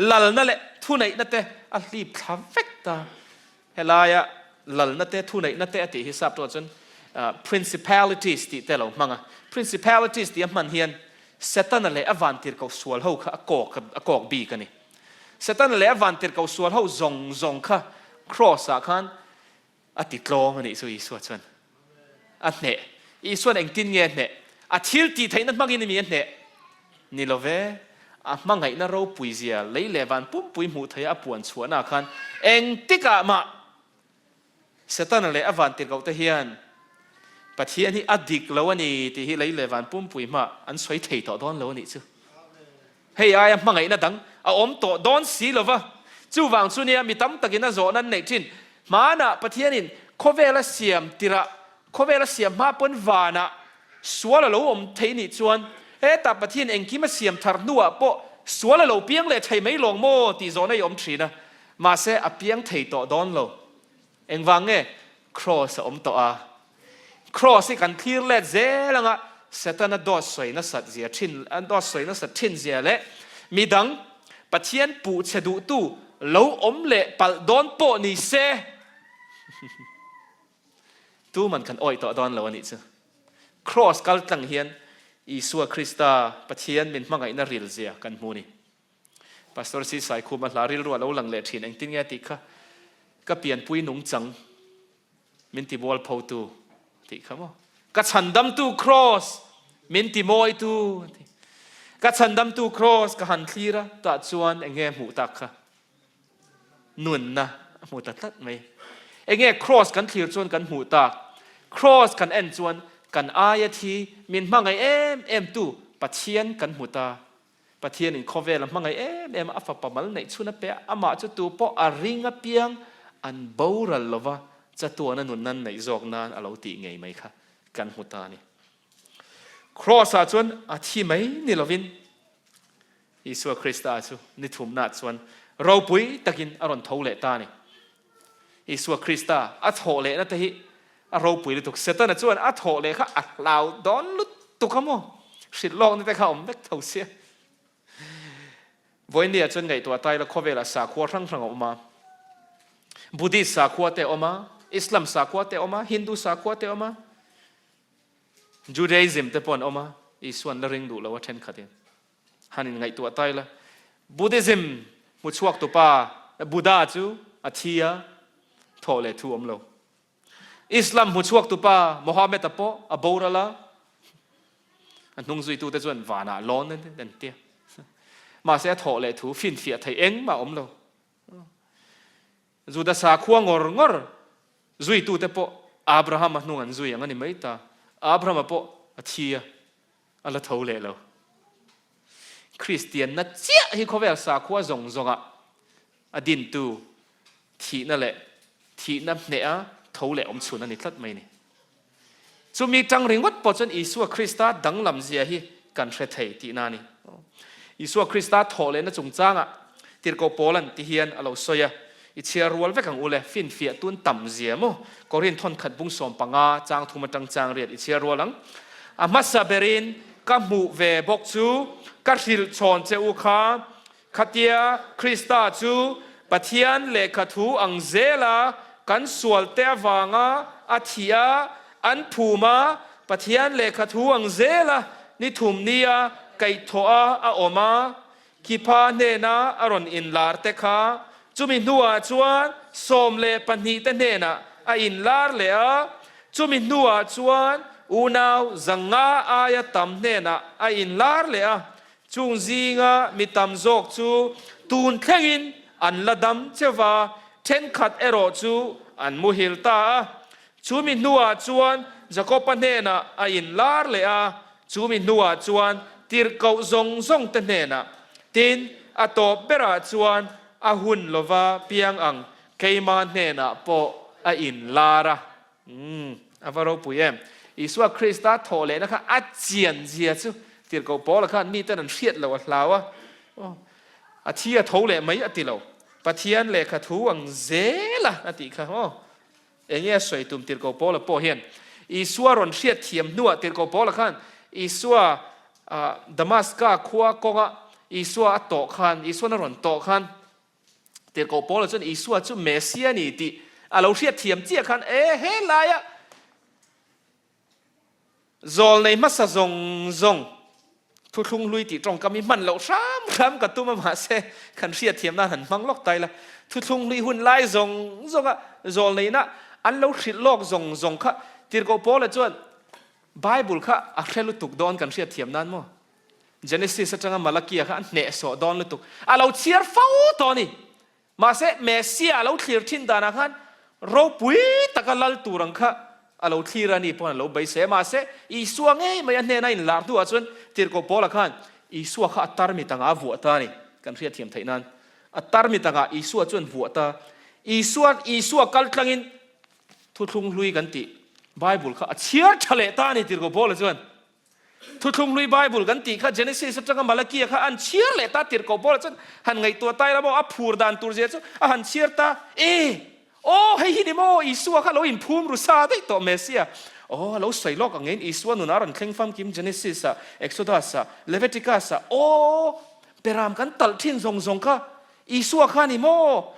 หลังนั่นเลยทุนไหนนั่นแต่อัลรีบขาเฟกตาเฮลายะหลังนั่นแต่ทุนไหนนั่นแต่อติฮิสับตัวจน principalities ที่แต่เรามังprincipalities ที่มันเฮียนเซตันเลยอวันติร์เขาสวลเขากอกบีกันนี่เซตันเลยอวันติร์เขาสวลเขาจงค่ะ cross อ่ะคันติดลงอันนี้สุอีส่วนอันเนี้ยอีส่วนเองตินเงี้ยเนี่ยทิลตีไทยนั่นมังอินมีเนี่ยนี่เราเว้มังไงน่าเราปุยเสียเลยเลวันปุ่มปุยหมูไทยปวนสวนอ่ะคันเองติกะมาเซตันเลยอวันติร์เขาเทียนปัจเจียนที่อดีตแล้วนี่ที่เลยเลวันปุ่มปุยมาอันสวยเท่ต่อดอนแล้วนี่จู่เฮ้ยไอ้มังไงน่าดังอมต่อดอนสีแล้ววะจู่วางส่วนนี้มีตั้มตะกินน่าโจนั่นเนี่ยจินมาหน้าปัจเจียนินโคเวลเสียมติระโคเวลเสียมมาปนวานะสวนแล้วอมเทนิจวนเฮ้แต่ปัจเจียนเองคิดมาเสียมทาร์นัวปะสวนแล้วเปียงเลยใช่ไหมลงโม่ตีโจนั่นอมทรีนะมาเสอเปียงเทต่อดอนแล้วเองวางเงี้ยครอสอมต่อครอสกันทีเล็ดเจลังอ่ะเสตันดอสวยนัสัตเสียชินอันดอสวยนัสัตชินเสียเละมีดังปัจเจียนปูเฉดูตู้แล้วอมเละปัลดอนโปนี่เซตู้มันกันอ้อยต่อดอนแล้วนี่จ้ะครอสกัลตังเฮียนอิสุคริสตาปัจเจียนเป็นมังไงน่าริลเสียกันมูนี่พาสตอร์ซีสายคุมันลาริลรัวแล้วหลังเละทินเองติงเงติค่ะก็เปลี่ยนปุยหนุ่มจังมินติบอลพาวตูติค่ะมั้งก็ฉันดำตูครอสมินติมอยตูก็ฉันดำตูครอสก็หันทีระตัดชวนเองเงี้ยหูตักค่ะนุ่นนะหูตัดไหมเองเงี้ยครอสกันทีชวนกันหูตักครอสกันเอ็นชวนกันอายทีมินมังไงเอ็มตูปัจเจียนกันหูตาปัจเจียนอินคอเวลมังไงเอ็มอัฟปะมัลในชุนเปะอามาจุตูปออาริงเปียงอันบารัลลวะจะตัวนั้นนุ่นนั้นในจอกนั้นเราตีไงไหมคะกันหูตานี่ครอสชวนอาทิไหมนี่เราวินอิสุคริสต์อาชูนิทุมนาชวนเราปุยตะกินอารมณ์เท่าเละตานี่อิสุคริสต์อัฐเละนั่นแต่ฮิเราปุยเลยถูกเซตันชวนอัฐเละค่ะอัดลาวดอนลุตุกขโมสิลองนี่แต่เขาอมเบ็กเท่าเสียวันนี้จนไงตัวตายแล้วเขาเวลาสาขวทั้งออกมาบุติสาขวเตอมาอิสลามสาขวเตอมาฮินดูสาขวเตอมาจูดาอิซึมเตปอนออกมาอีส่วนละเริงดูแล้วว่าเช่นขัดเองฮันไงตัวตายละบุติซึมมุชวกตัวป้าบูดาจูอาทิยาทอเลทูอมโลอิสลามมุชวกตัวป้ามุฮัมมัดตะปออับบูระละอันนุ่งจุยตัวแต่ส่วนวานาล้อนนั่นเด่นเตี้ยมาเสียทอเลทูฟินเฟียไทยเองมาอมโลจูดาสาขวงงอร์จุยตัวแต่ปออับราฮัมมันนุ่งอันจุยอย่างนั้นไม่ตาอับราฮัมปออาทิยาอัลลอฮ์ทอเลโลคริสเตียนนัดเจ้าที่เขาเวลสาขวจงอ่ะอดินตูที่นั่นแหละที่นั่นเนี่ยทอเลอมชุนนั่นนี่ทัดไหมนี่จะมีจังริงวัดปอจนอิสุคริสต์ดังลำเสียฮีกันเทไทยที่นั่นนี่อิสุคริสต์ทอเลนั่นจงจ้างอ่ะที่เราโปลันที่เฮียนเราสวยอิเชียรัวเวกังอุเลฟินเฟียตุนต่ำเสียมั้งก็เรียนทนขัดบุ้งสมปังอาจางทุมันจังจางเรียนอิเชียรัวหลังอามัสเบรินกัมมูเวบกจูกัดหิลชอนเจ้าข้าขัดยาคริสตาจูปะเทียนเลขทูอังเซลากันสวลเตวางาอาทิยาอันภูมาปะเทียนเลขทูอังเซลานิทุมเนียไกโตอาออมาคิพาเนนาอรอนอินลาร์เตคาจุมินัวจวนสมเลปนีเตเนนาอินลาร์เลอาจุมินัวจวนอูนาวจังอาอายตัมเนนะอินลาร์เลอะจุงซีงามิตัมโจกจูตูนแข่งินอันละดัมเจวาเทนขัดเอโรจูอันมุฮิลตาจูมินัวจวนจะก็ปนเนนะอินลาร์เลอะจูมินัวจวนติร์เกาซงเตเนนะตินอตบเบราจวนอาหุนโลวาเปียงอังเคมาเนนะโปอินลาระอาวาโรปุยเอมอิสุคริสต์ทอเลนะคะอาเจียนเจียจูที่เราบอกแล้วค่ะนี่แต่นั้นเสียดเราว่าเราอะอาทิตย์ทอเลไม่อาทิตย์เราปะเทียนเลขทูอังเซละอาทิตย์ค่ะเองเนี่ยสวยตุ่มที่เราบอกแล้วพอเห็นอิสุรอนเสียดเทียมนัวที่เราบอกแล้วค่ะอิสุดามัสกาขัวกงะอิสุโตขันอิสุนรอนโตขันที่เราบอกแล้วจนอิสุจุเมสเซียนี่ที่เราเสียดเทียมเจียขันเฮ้ลายะ zol nei masa zong thu thung lui ti trong kami man lo ram ka tu ma se khan ria thiam na han mang lok tai la thu thung lui hun lai zong a zol nei na an lo thrit lok zong kha tir ko pol chuan bible kha a khelu tuk don kan ria thiam nan mo Genesis atanga Malachi kha ne so don lu tuk a lo chiar fau to ni ma se Messia lo clear thin dana khan ropui takalal turang kha alo thirani pon lo bai se ma se I suang ei mai ne na in lar tu achun tir ko pola khan I suwa kha atar mi tanga vu ta ni kan ria thiam thainan atar mi tanga I suwa chun vu ta I suwa kal tlangin thu thung lui kan ti Bible kha chiar thale ta ni tir ko pola chun thu thung lui Bible kan ti kha Genesis atanga Malachi kha an chiar le ta tir ko pola chun han ngai to tai la bo a phur dan tur je chu a han chiar ta hei hi ni mo Isua kha lo in phum ru sa dei to Messia lo sai lok angin Isua nu naran thleng fam kim Genesis Exodus Leviticus peram kan tal thin zong kha Isua kha ni mo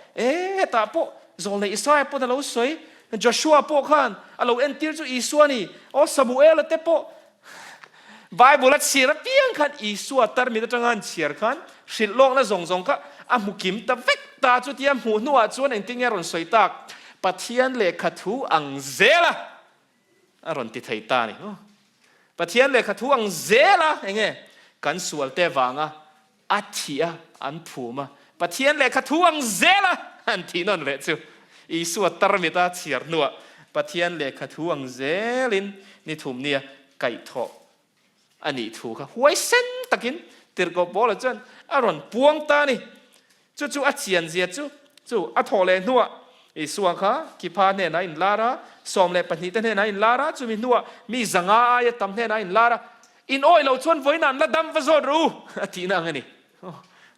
ta po zol nei Isaiah po da lo soi Joshua po khan alo entir chu Isua ni Samuel te po Bible at sira piang khan Isua tar mi ta ngan chiar khan sil lok na zong kha amukim ta vek ta chu tiam hu nuwa chuan eng ting eron soi tak pathian le khathu ang zela aron ti thei ta ni pathian le khathu ang zela enge kan sual te wanga athia an phuma pathian le khathu ang zela an thi non le chu Isu tarmita chiar nuwa pathian le khathu ang zelin ni thum nia kai tho ani thu kha huai sen takin tir ko bola chan aron puang ta ni chu a chian zia chu a thole nuwa Isua kha ki pha ne na in lara som le pani te ne na in lara chu mi nuwa mi zanga ya tam ne na in lara in oi lo chon voi nan la dam va zo ru ati na ngani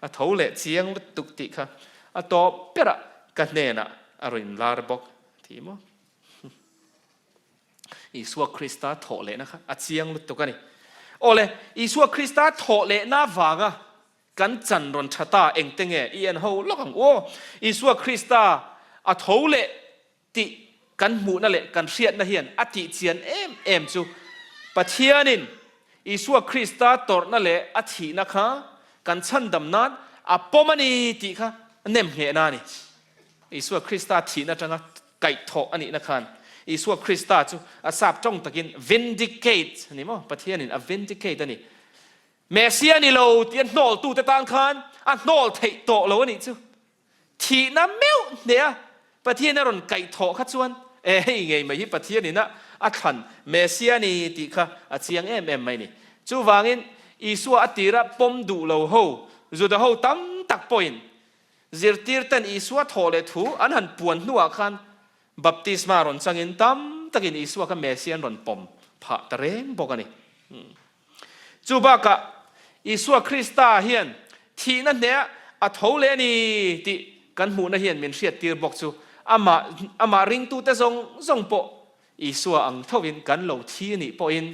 a thole chiang tuk ti kha a to pera ka ne na arin lar bok ti mo Isua Krista thole na kha a chiang lu tukani ole Isua Krista thole na waga kan chan ron thata engtenge ien ho lokang Isua Krista a thole ti kan mu na le kan riat na hian ati chian em chu pathianin Isua Krista tor na le athi na kha kan chan dam nan a pomani ti kha nem he na ni Isua Krista thi na tanga kai tho ani na khan Isua Krista chu a sap tong takin vindicate ni mo pathianin a vindicate ani Messia ni lo tian nol tu te tan khan a nol thei to lo ani chu thi na meu ne pathian ron kai tho kha chuan ngei mai hi pathian ni na a than Messia ni ti kha a chiang em mai ni chu wangin Isua atira pom du lo ho zu da ho tam tak point zirtir tan Isua thole thu an han puan nuwa khan baptisma ron changin tam takin Isua ka Messia ron pom pha tareng bokani chu ba ka Isua Krista hian thi na ne a thole ni ti kan mu na hian min riat tir bok chu ama ring tu te zong po Isua ang thawin kan lo thi ni po in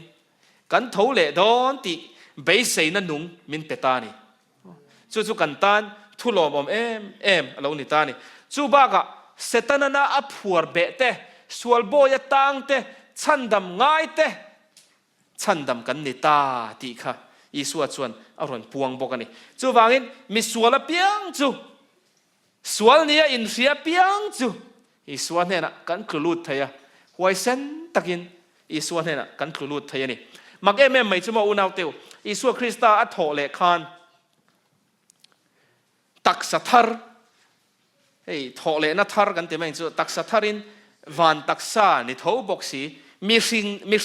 kan thole don ti be sei na nung min petani chu kan tan thu lom om em alo ni ta ni chu ba ka setanana a phuar be te sual bo ya tang te chandam ngai te chandam kan ni ta ti kha Isua chuan aron puang bokani chu wangin mi suala piang chu sual nia in ria piang chu Isua hena kan klulut thaya huai sen takin Isua hena kan klulut thaya ni mak em mai chu mo unaw teu Isua Krista a thole khan tak sathar thole na thar kan te mai chu tak satharin van taksa ni tho boxi mi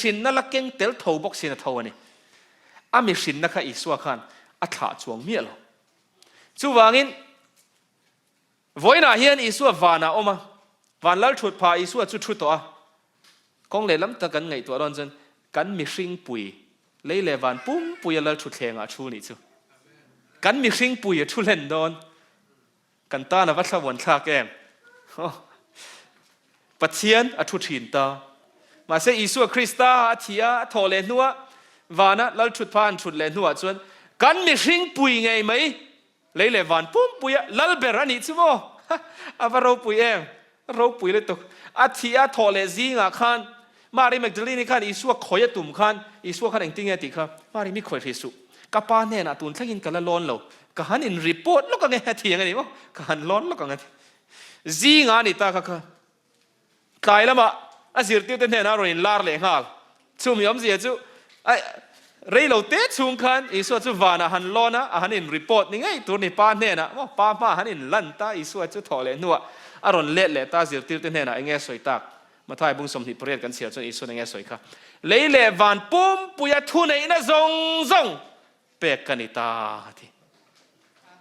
sin na lakeng tel tho boxi na tho ani a mi sin na kha Isua khan a tha chuang mi lo chu wangin voina hian Isua vana oma van lal thut pha Isua chu thu to a kong le lam ta kan ngai to ron chen kan mi hring pui leile van pum pui lal thu thlenga thu ni chu kan mi hring pui thu len don kan ta na va thawon thla kem pathian a thu thin ta ma se Isua Krista athia thole nuwa vana lal thut pha an thut le nuwa chuan kan mi hring pui ngai mai leile van pum pui lal ber ani chu mo avaro pui ro pui le to athia thole zinga khan มาริแมกดาลีนี่ขันอิสวะขอยตุ่มขันอิสวะขันเองติงเงติครับมาริมีขอยเทสุกับป้าเนี่ยนะตุนสักอินกันละล้นเรากับฮันอินรีพอร์ตลูกกันไงเถียงกันนี่มั้งกับฮันล้นลูกกันไงจีงานี่ตาค่ะตายแล้วมาอาศิรติวเต้นเนี่ยนะเราอินลาร์เลยฮะชูมีอมเสียจูไอเรื่องเราเตะชุงขันอิสวะจูวานะฮันล้นนะฮันอินรีพอร์ตนี่ไงตัวนี้ป้าเนี่ยนะว่าป้าฮันอินลันตาอิสวะจูถอดเลยนัวอารมณ์เละเลยตาศิรติวเต้นเนี่ยนะเองเงี้ยสวยตากมาถ่ายบุญสมหิตประเรียนกันเสียจนอิสวะเองเงี้ยสวยค่ะเลยเละวันปุ่มปุยทุนไอ้น่ะซงเปกกันอิตาที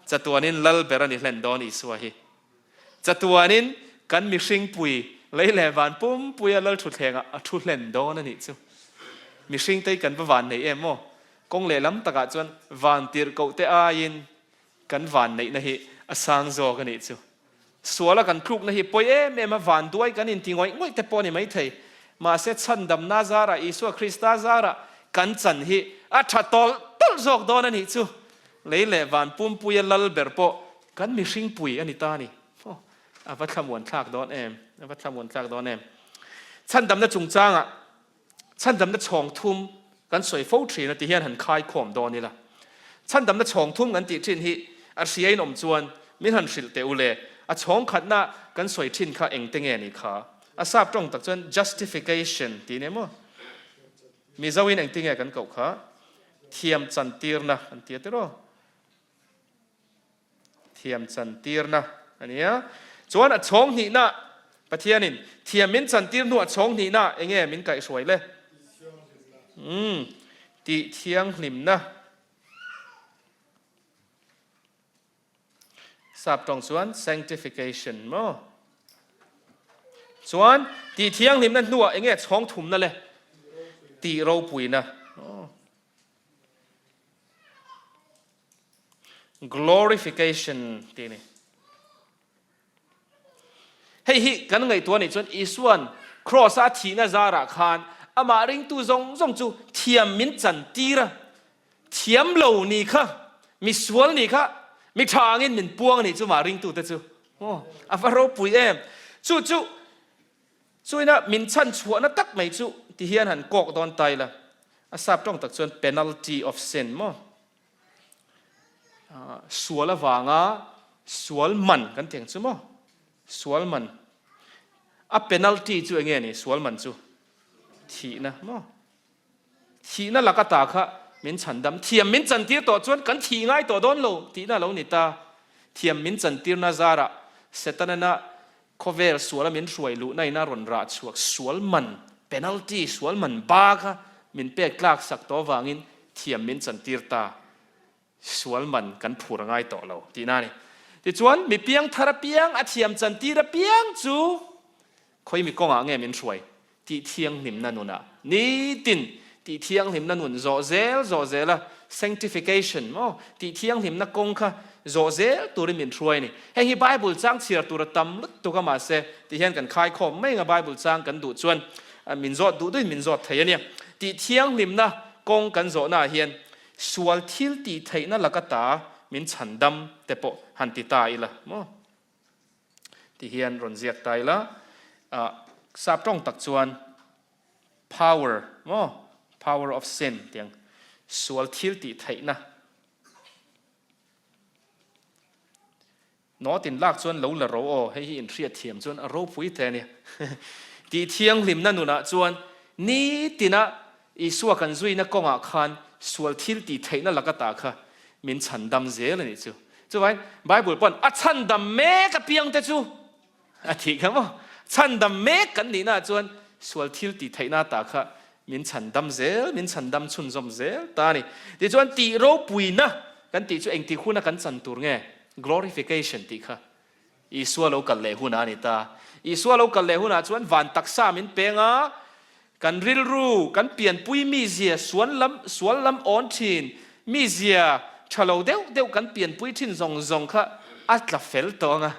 จะตัวนี้ลัลเบรันอิเลนดอนอิสวะฮีจะตัวนี้กันมีชิงปุยเลยแหละวันปุ่มปุยลัลทุเทงอ่ะทุเลนดอนนั่นนี่จูมีชิงเตยกันประวันในเอ็มโมกงเล่ล้ำตะกะจนวันตีร์เกาเตอายินกันวันในนั่นฮีอสังโจกันนี่จูสัวละกันคลุกนั่นฮีปอยเอ็มมาวันด้วยกันอินทิ้งไว้ง่อยแต่ปอนี่ไม่เทมาเสร็จชันดำนาซาระอิสวะคริสต์นาซาระกันจันฮีอัฐตอลตลจอกดอนนั่นนี่จูเลยแหละวันปุ่มปุยลัลเบอร์โปกันมีชิงปุยอันนี้ตานี่อาวัตขมวนคลากดอนเอ็มอาวัตขมวนคลากดอนเอ็มฉันดำนัดจงจ้างอ่ะฉันดำนัดช่องทุ่มกันสวยฟูทรีนะที่เฮียนหันคายข่มดอนนี่ละฉันดำนัดช่องทุ่มกันติชินฮีอาเซียนอมจวนมิหันสิลเตอุเลอาช่องขัดหน้ากันสวยชินข้าเองเตงเงินี่ข้าอาทราบตรงตักจน justification ทีนี้มั้งมีเจ้าวินเองเตงเงินกันเก่าข้าเทียมจันทีร์นะอันเทียติโรเทียมจันทีร์นะอันนี้จวนช่องนี้นะประเทศนี้เทียมมินจันทีร์นัวช่องนี้นะเองเงี้ยมินไก่สวยเลยตีเทียงลิมนะทราบตรงส่วน sanctification มั้งส่วนตีเทียงลิมนั่นนัวเองเงี้ยช่องถุ่มนั่นเลยตีเราปุยนะ glorification ทีนี้เฮ้ยกันไงตัวนี้จนอีส่วนครอสอาทีน่าจาระคานอามาริงตูซงจูเทียมมินจันตีระเทียมเหล่านี้ค่ะมีส่วนนี้ค่ะมีทางเงินมินปวงนี่จูมาริงตูแต่จูโอ้อาฟาโรปุยเอ็มจูนะมินชันชัวนะตักไม่จูที่เฮียนหันกอกตอนไตละอาทราบต้องตักส่วน penalty of sin มั้งสวลวางาสวลมันกันเถียงจูมั้งสวลมันอ่ะ penalty จูเองนี่สวลมันจูทีนะมั้งทีนั่นละก็ตาค่ะมินฉันดำเทียมมินจันทีต่อจวนกันทีง่ายต่อโดนโลทีน่ะเรานี่ตาเทียมมินจันทีน่าจาระเสตันน่ะคเวลสวลมินช่วยลุในน่ารอนราชวกสวลมัน penalty สวลมันบ้าค่ะมินเป็ดกลากสักตัววางินเทียมมินจันทีตาสวลมันกันผูรง่ายต่อเราทีน่ะนี่ที่จวนมีเพียงทาระเพียงอาเทียมจันทีระเพียงจูคอยมีกองอ่างเงี้ยมินช่วยที่เทียงหิมนั่นนู่นน่ะนี่ตินที่เทียงหิมนั่นนู่นโจเซลละ sanctification มั้งที่เทียงหิมนักกงค่ะโจเซลตัวนี้มินช่วยนี่ให้ฮีไบเบิลจ้างเสียตัวระตำลึกตัวก็มาเสที่เห็นกันคายคอมไม่กับไบเบิลจ้างกันดูจวนมินโจดูด้วยมินโจเทียเนี่ยที่เทียงหิมนะกงกันโจน่าเห็นสวลทิลตีไทยนั่นละก็ตามินฉันดำแต่ปะหันติตายละมั้งที่เห็นรอนเสียตายละทราบต้องตักจวน power มั้ง power of sin เตียงสวลทิลตีไทยนะนอตินลากจวนเหลาละเราให้อินเทียเทียมจวนเราพุยแต่เนี่ยตีเทียงลิมนั่นนู่นนะจวนนี่ตินะอีสัวกันจุยนักกองอาคารสวลทิลตีไทยนั่นละก็ตาค่ะมินฉันดำเสียเลยนี่จูไว้ไบเบิลปอนฉันดำเมกเพียงแต่จูทีครับว่าฉันดำเมกันนี่นะจวนสวลทิลตีไทยน่าตาค่ะมินฉันดำเซลมินฉันดำชุนจอมเซลตานี่ที่จวนตีเราปุยนะกันตีจูเองตีคุณนะกันสันตุรเง glorification ตีค่ะอีสัวเรากันเลหุนานี่ตาอีสัวเรากันเลหุนาจวนวันตักษามินเปงะกันริลรูกันเปลี่ยนปุยมีเสียสวนลำอ่อนทินมีเสียชะโลเดียวกันเปลี่ยนปุยทินซงค่ะอัตละเฟลตองะ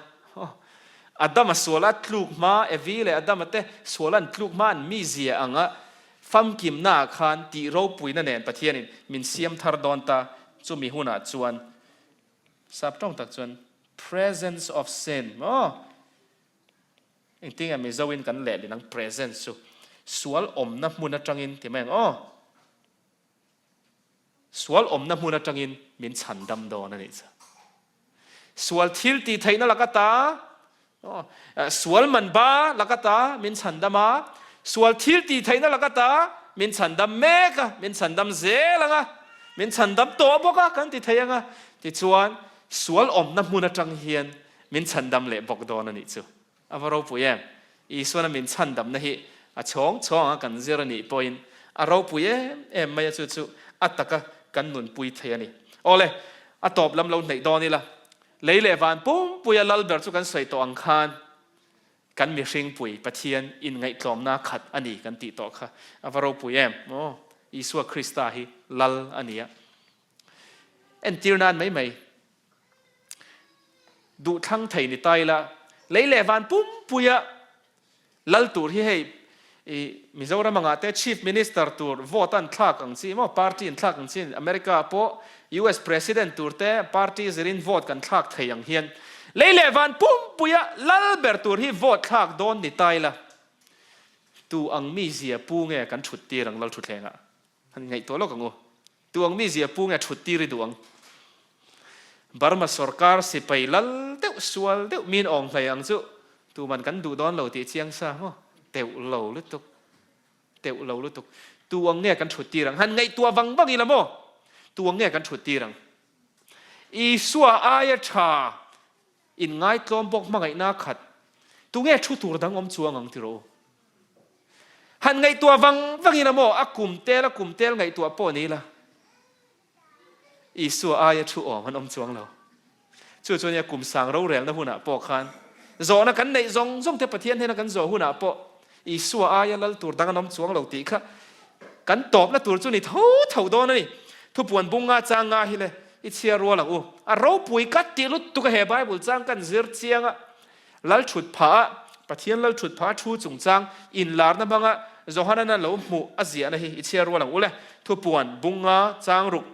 อาดัมสวลัดลูกมาเอวีเลยอาดัมเตสวลันลูกมามีเสียอังะฟัมกิมนาคานตีเราปุยนั่นเองประเทศนี้มินเซียมทาร์ดอนตาจูมีหุนาจวนสับต้องตักจวน presence of sin จริงๆมีเจ้าวินกันแหล่หรือนัง presence สวลอมนะมุนจังอินที่แม่งสวลอมนะมุนจังอินมินฉันดำโดนนั่นเองสวลทิลตีไทยนั่นละก็ตาสวลมันบ้าละก็ตามินฉันดำมาสวลทิลตีไทยนั่นละก็ตามินฉันดำเมกะมินฉันดำเซลังอ่ะมินฉันดำโตบกะกันตีไทยอ่ะที่ชวนสวลอมนะมุนจังเฮียนมินฉันดำเละบกโดนนั่นเองอาว่าเราปุยอีส่วนมินฉันดำนะฮิช่องกันเจรนี่ปอยน์เราปุยไม่จุอัตตะกันนุนปุยเทียนี่โอ้เลยตอบลำเราในตอนนี้ละเลยเลวันปุ๊บปุยลัลเบิร์ตกันใส่ตัวอังคารกันมีสิ่งปุยปะเทียนอินไงกลอมนาขัดอันนี้กันติดต่อค่ะอาว่าเราปุยอีส่วนคริสต์าฮิลัลอันนี้เอ็นตีนานไหมดูทั้งไทยในไตละเลยเลวันปุ๊บปุยลัลตัวที่ให้มิโซรามังอาเต Chief Minister ตัวโหวตันทักกันสิมั่ว Party ทักกันสิอเมริกาพอ US President ตัวเต้ Party จะรินโหวตกันทักไทยอย่างเฮียนเลยเลวันปุ๊บปุยลัลเบิร์ตตัวที่โหวตทักโดนในไตละตัวอังมีเสียปูเงี้ยกันฉุดตีรังลัลฉุดแรงอ่ะไงตัวเรากังงูตัวอังมีเสียปูเงี้ยฉุดตีริดวงบาร์มาสอร์การสิไปลัลเต้สวลเต้มีนองไทยอังจุตัวมันกันดูดอนเราตีเชียงซาเตวเหลาลุตุกตัวเงี้ยกันฉุดตีรังหันไงตัววังบ้างอีละโมตัวเงี้ยกันฉุดตีรังอีสัวอายชาอินไงกลมบอกมาไงน่าขัดตัวเงี้ยชุดตัวดังอมชัวงังที่รู้หันไงตัววังบ้างอีละโมกุมเตลไงตัวป้อนี้ละอีสัวอายชุมันอมชัวเราช่วยเนี่ยกลุ่มสังเราแรงนะหุ่นอ่ะปอกขันโจนักกันในซงเทปเทียนให้นักกันโจหุ่นอ่ะปออีสัวอายลัลตัวดังน้ำสวงเหล่าตีค่ะกันตอบแล้วตัวจุนี่เท่าโดนนี่ทุบวนบุงงาจางงาฮิเลอิเชียรัวหลังเราปุยกัดตีลุตุกเฮบายบุลจางกันเสียเชียงอ่ะลัลฉุดผาปะเทียนลัลฉุดผาชูจุงจางอินลาร์นั่นบังอ่ะโจฮันนั่นเราหมู่อาเซียนะฮิอิเชียรัวหลังเลยทุบวนบุงงาจางรุก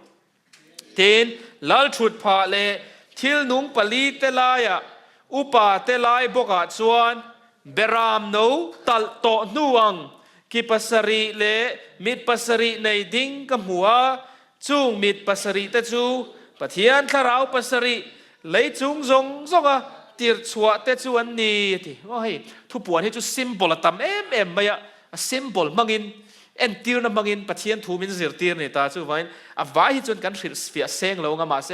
เทนลัลฉุดผาเลทิลนุงปลีเตลายะอุปาเตลายบกาชวนเบรามโนตัลโตนัวงกิปัสรีเลมิดปัสรีในดิ้งกับหัวจูงมิดปัสรีเตจูปะเทียนข้าราวปัสรีเลยจูงซงอ่ะตีร์ชัวเตจวนนี้ที่ว่าให้ทุบวนให้จูซิมบอลตามไม่อะซิมบอลมังอินเอ็นตีร์นมังอินปะเทียนทูมินซิร์ตีร์นี่ตาจูไว้อ่ะว่าให้จนกันเสียเซงเรางามาเส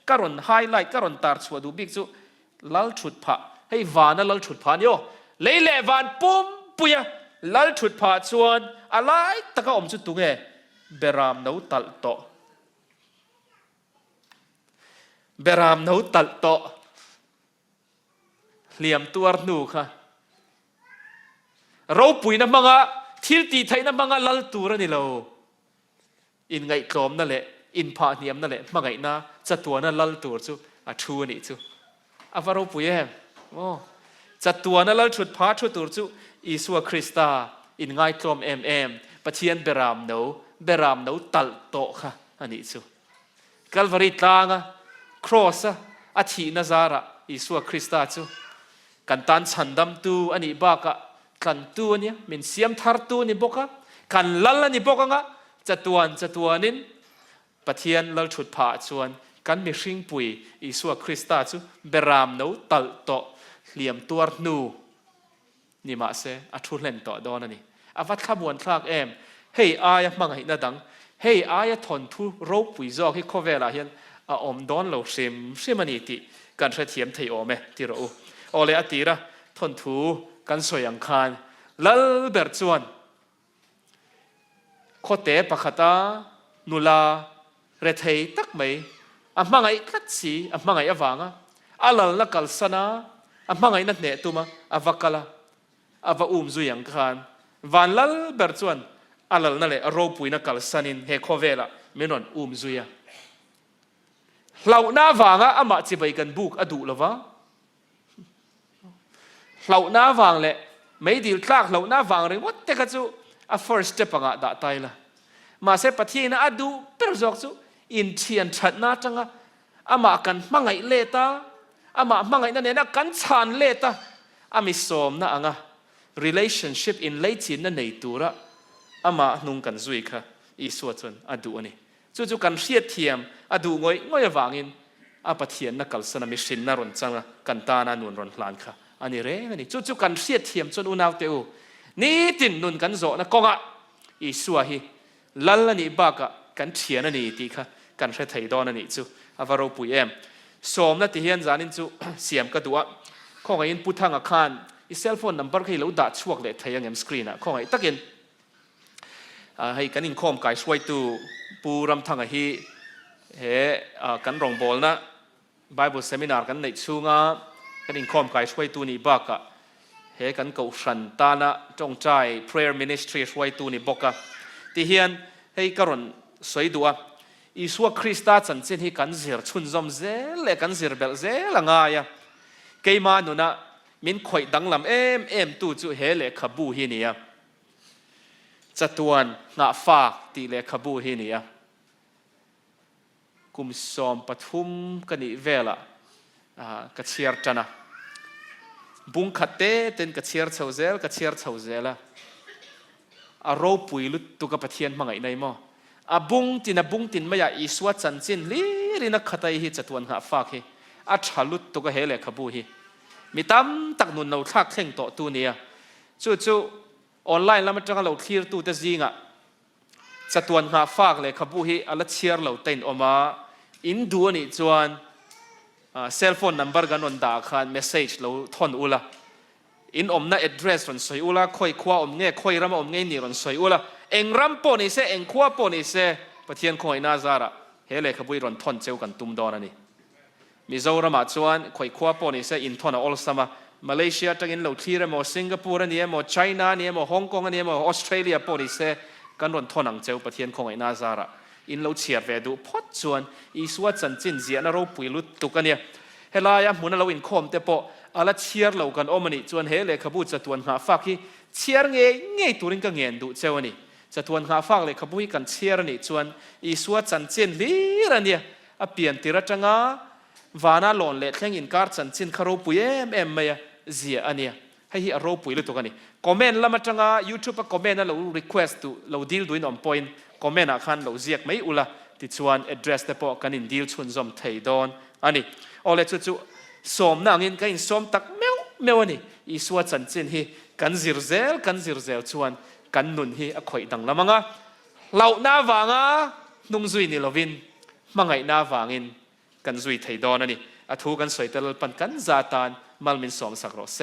การันไฮไลท์การันตาร์ชัวดูบิ๊กจูลัลชุดผาให้วานะลัลชุดผาโยเลยเลวันปุ๊มปุยลัลฉุดผาชวนอะไรตะก็อมจุดตุงเบรามนูตัลโตเบรามนูตัลโตเหลี่ยมตัวนูค่ะเราปุยน้ำมังอะทิลตีไทยน้ำมังอะลัลตัวนี่เราอินไงกลมนั่นแหละอินผาเนียมนั่นแหละมังไงนะจะตัวนั่นลัลตัวจูอะชูนี่จูอะว่าเราปุยจัดตัวนั่นเราชุดพาชุดตัวจูอีสัวคริสตาอินไงกลมปะเทียนเบรามโนตัลโตค่ะอันนี้จูกัลวาริตางะครอสอาทินาซาระอีสัวคริสตาจูกันตันฉันดำตูอันนี้บ้ากะกันตัวเนี่ยมินเสียมทาร์ตูนี่บอกะกันลัลนี่บอกะจัดตัวนินปะเทียนเราชุดพาชวนกันมีชิงปุยอีสัวคริสตาจูเบรามโนตัลโตเหลี่ยมตัวนูนี่มาเสอทุเรนต่อดอนนี่อาวัดขบวนทรากเฮ้ยอายมังหินาดังเฮ้ยอายทนทุรบปุยจอกให้ข้อเวลาเห็นอมดอนเราเซมันนี่ติการเทียมไทยโอเมที่เราโอเลอตีระทนทุกันสวยอังคารลัลเบิร์ตชวนโคเตปะขตานุลาเรเทยตักไหมมังไงคัดสีมังไงอวังอ่ะลัลละกัลสนามังไงนั่นเนี่ยตัวมาวักกะละว่าจุยังคานวันลัลเบิร์ตชวนลัลนั่นแหละเราปุยนักกัลสันินเฮโคเวล่ไม่นอนจุยเราหน้าวังมาจะไปกันบุกอดูละวะเราหน้าวังเลยไม่ดีลากเราหน้าวังเลยวัดแต่ก็จูfirst step อ่ะด่าตายละมาเสพที่น่ะอดูเปรย์จอกจูอินเทียนชัดน่าจังมากันมังไงเลต้ามังไงนั่นเนี่ยกันชานเลต้ามิสอมนะ relationship in เลยจินนั่นในตัวละอามานุงกันซุยค่ะอีสวดจนอดูนี่จู่ๆกันเสียเทียมอดูง่อยวางินอาปะเทียนนักกัลสนามิสินนารนจังกันตานานุนรนหลานค่ะอันนี้เร่งนี่จู่ๆกันเสียเทียมจนอุณาวเตวนี่ตินนุนกันโจนะกงะอีสวฮีลัลนี่บากะกันเทียนนี่ตีค่ะกันใช้ไทยดอนนี่จู่อาวารปุยเอ็มสมนัติเฮียนจานินจู่เสียมกระดัวข้องไอ้ยินพุทธังอาคารอีเซลโฟนนัมเบอร์ให้เราดัดช่วงเล็ไทยยังเอ็มสกรีนอ่ะข้องไอ้ตักเห็นให้กันอินคอมไก่ช่วยตู้ปูรำทางให้กันรองบอลนะ Bible Seminar กันในช่วงกันอินคอมไก่ช่วยตู้นี่บักอะกันเก่าสันตานะจงใจ Prayer Ministry ช่วยตู้นี่บักอะที่เฮียนให้กรณสวยดัวอีสัวคริสต์จันเจนให้กันเสียชุนจอมเซลกันเสียเบลเซละง่ายเกี่ยมาหนุนะมินข่อยดังลำเอ็มตู้จู่เฮเลขบูฮีนี่จัตวันงาฝากตีเลขบูฮีนี่กุมสอมปฐุมกันอีเวล่ะกัจเชียร์จันนะบุงขัดเต้เต็นกัจเชียร์เฉาเซลกัจเชียร์เฉาเซล่ะอารมณ์ปุยลุตุกับปะเทียนมังไงในมอบุงตินไม่อยากอีสวดจันจินลีนักขัดไอฮีจัตวันงาฝากฮีชาลุตุกเฮเลขบูฮีมีตั้มตักนุนเราทักเข่งโตตัวนี้จู่ออนไลน์แล้วมันจะเราเคลียร์ตัวแต่จริงจัตวันงาฝากเลยขบูฮีอัลเชียร์เราเต็นออกมาอินดูนี่จวนเซลโฟนนัมเบอร์กันนนด่าคันเมสเซจเราทอนอุละอินอมน่า address รอนสวยอุละค่อยคว้าอมเงี้ยค่อยรำอมเงี้ยนี่รอนสวยอุละเอ็งรำปนิเสเอ็งคว้าปนิเสปะเทียนคอยนาซาระเฮเลขบุยรอนทอนเจ้ากันตุ่มดอนนี่มิโซรามาจวนค่อยคว้าปนิเสอินทอนออลสมามาเลเซียจังอินเราที่เรมอสิงคโปร์นี่มอไชน่านี่มอฮ่องกงนี่มอออสเตรเลียปนิเสกันรอนทอนังเจ้าปะเทียนคอยนาซาระอินเราเชียร์เวดูพอดจวนอีสวดจันจินเสียนเราปุยลุตุกันเนี่ยเฮลายะมุนเราอินคอมเตปออาลเชียร์เรากันอมันนี่จวนเฮเลขบูจัตวนหาฟักที่เชียร์เงยตัวนึงก็เงียนดูเจ้านี่จัตวนหาฟักเลยขบุยกันเชียร์นี่จวนอีสวดจันจินลีระเนี่ยเปลี่ยนติระจังวานาหลอนเล็ดแข่งอินการจันจินคารูปุยเอ็มไม่เสียอันเนี่ยให้ฮิอารูปุยลุตุกันนี่คอมเมนต์ละมาจังYouTube คอมเมนต์เรา request ตัวเราดีลด้วยน้อง point คอมเมนต์อาคารเราเรียกไม่อุละติดชวน address แต่พอกันอินดีลชวนจอมไทยดอนอันนี้เอาเลยจู่ๆสมนางอินกันอินสมตักเมวนี่อีสวดจันจินฮีกันซิรเซลชวนกันนุนฮีอคอยดังละมั้งเราหน้าวางนุ่งซุยนี่เราวินมังไงหน้าวางินกันซุยไทยดอนอันนี้ทูกันสวยแต่ละปันกันซาตานมัลมินสอมสักรอเซ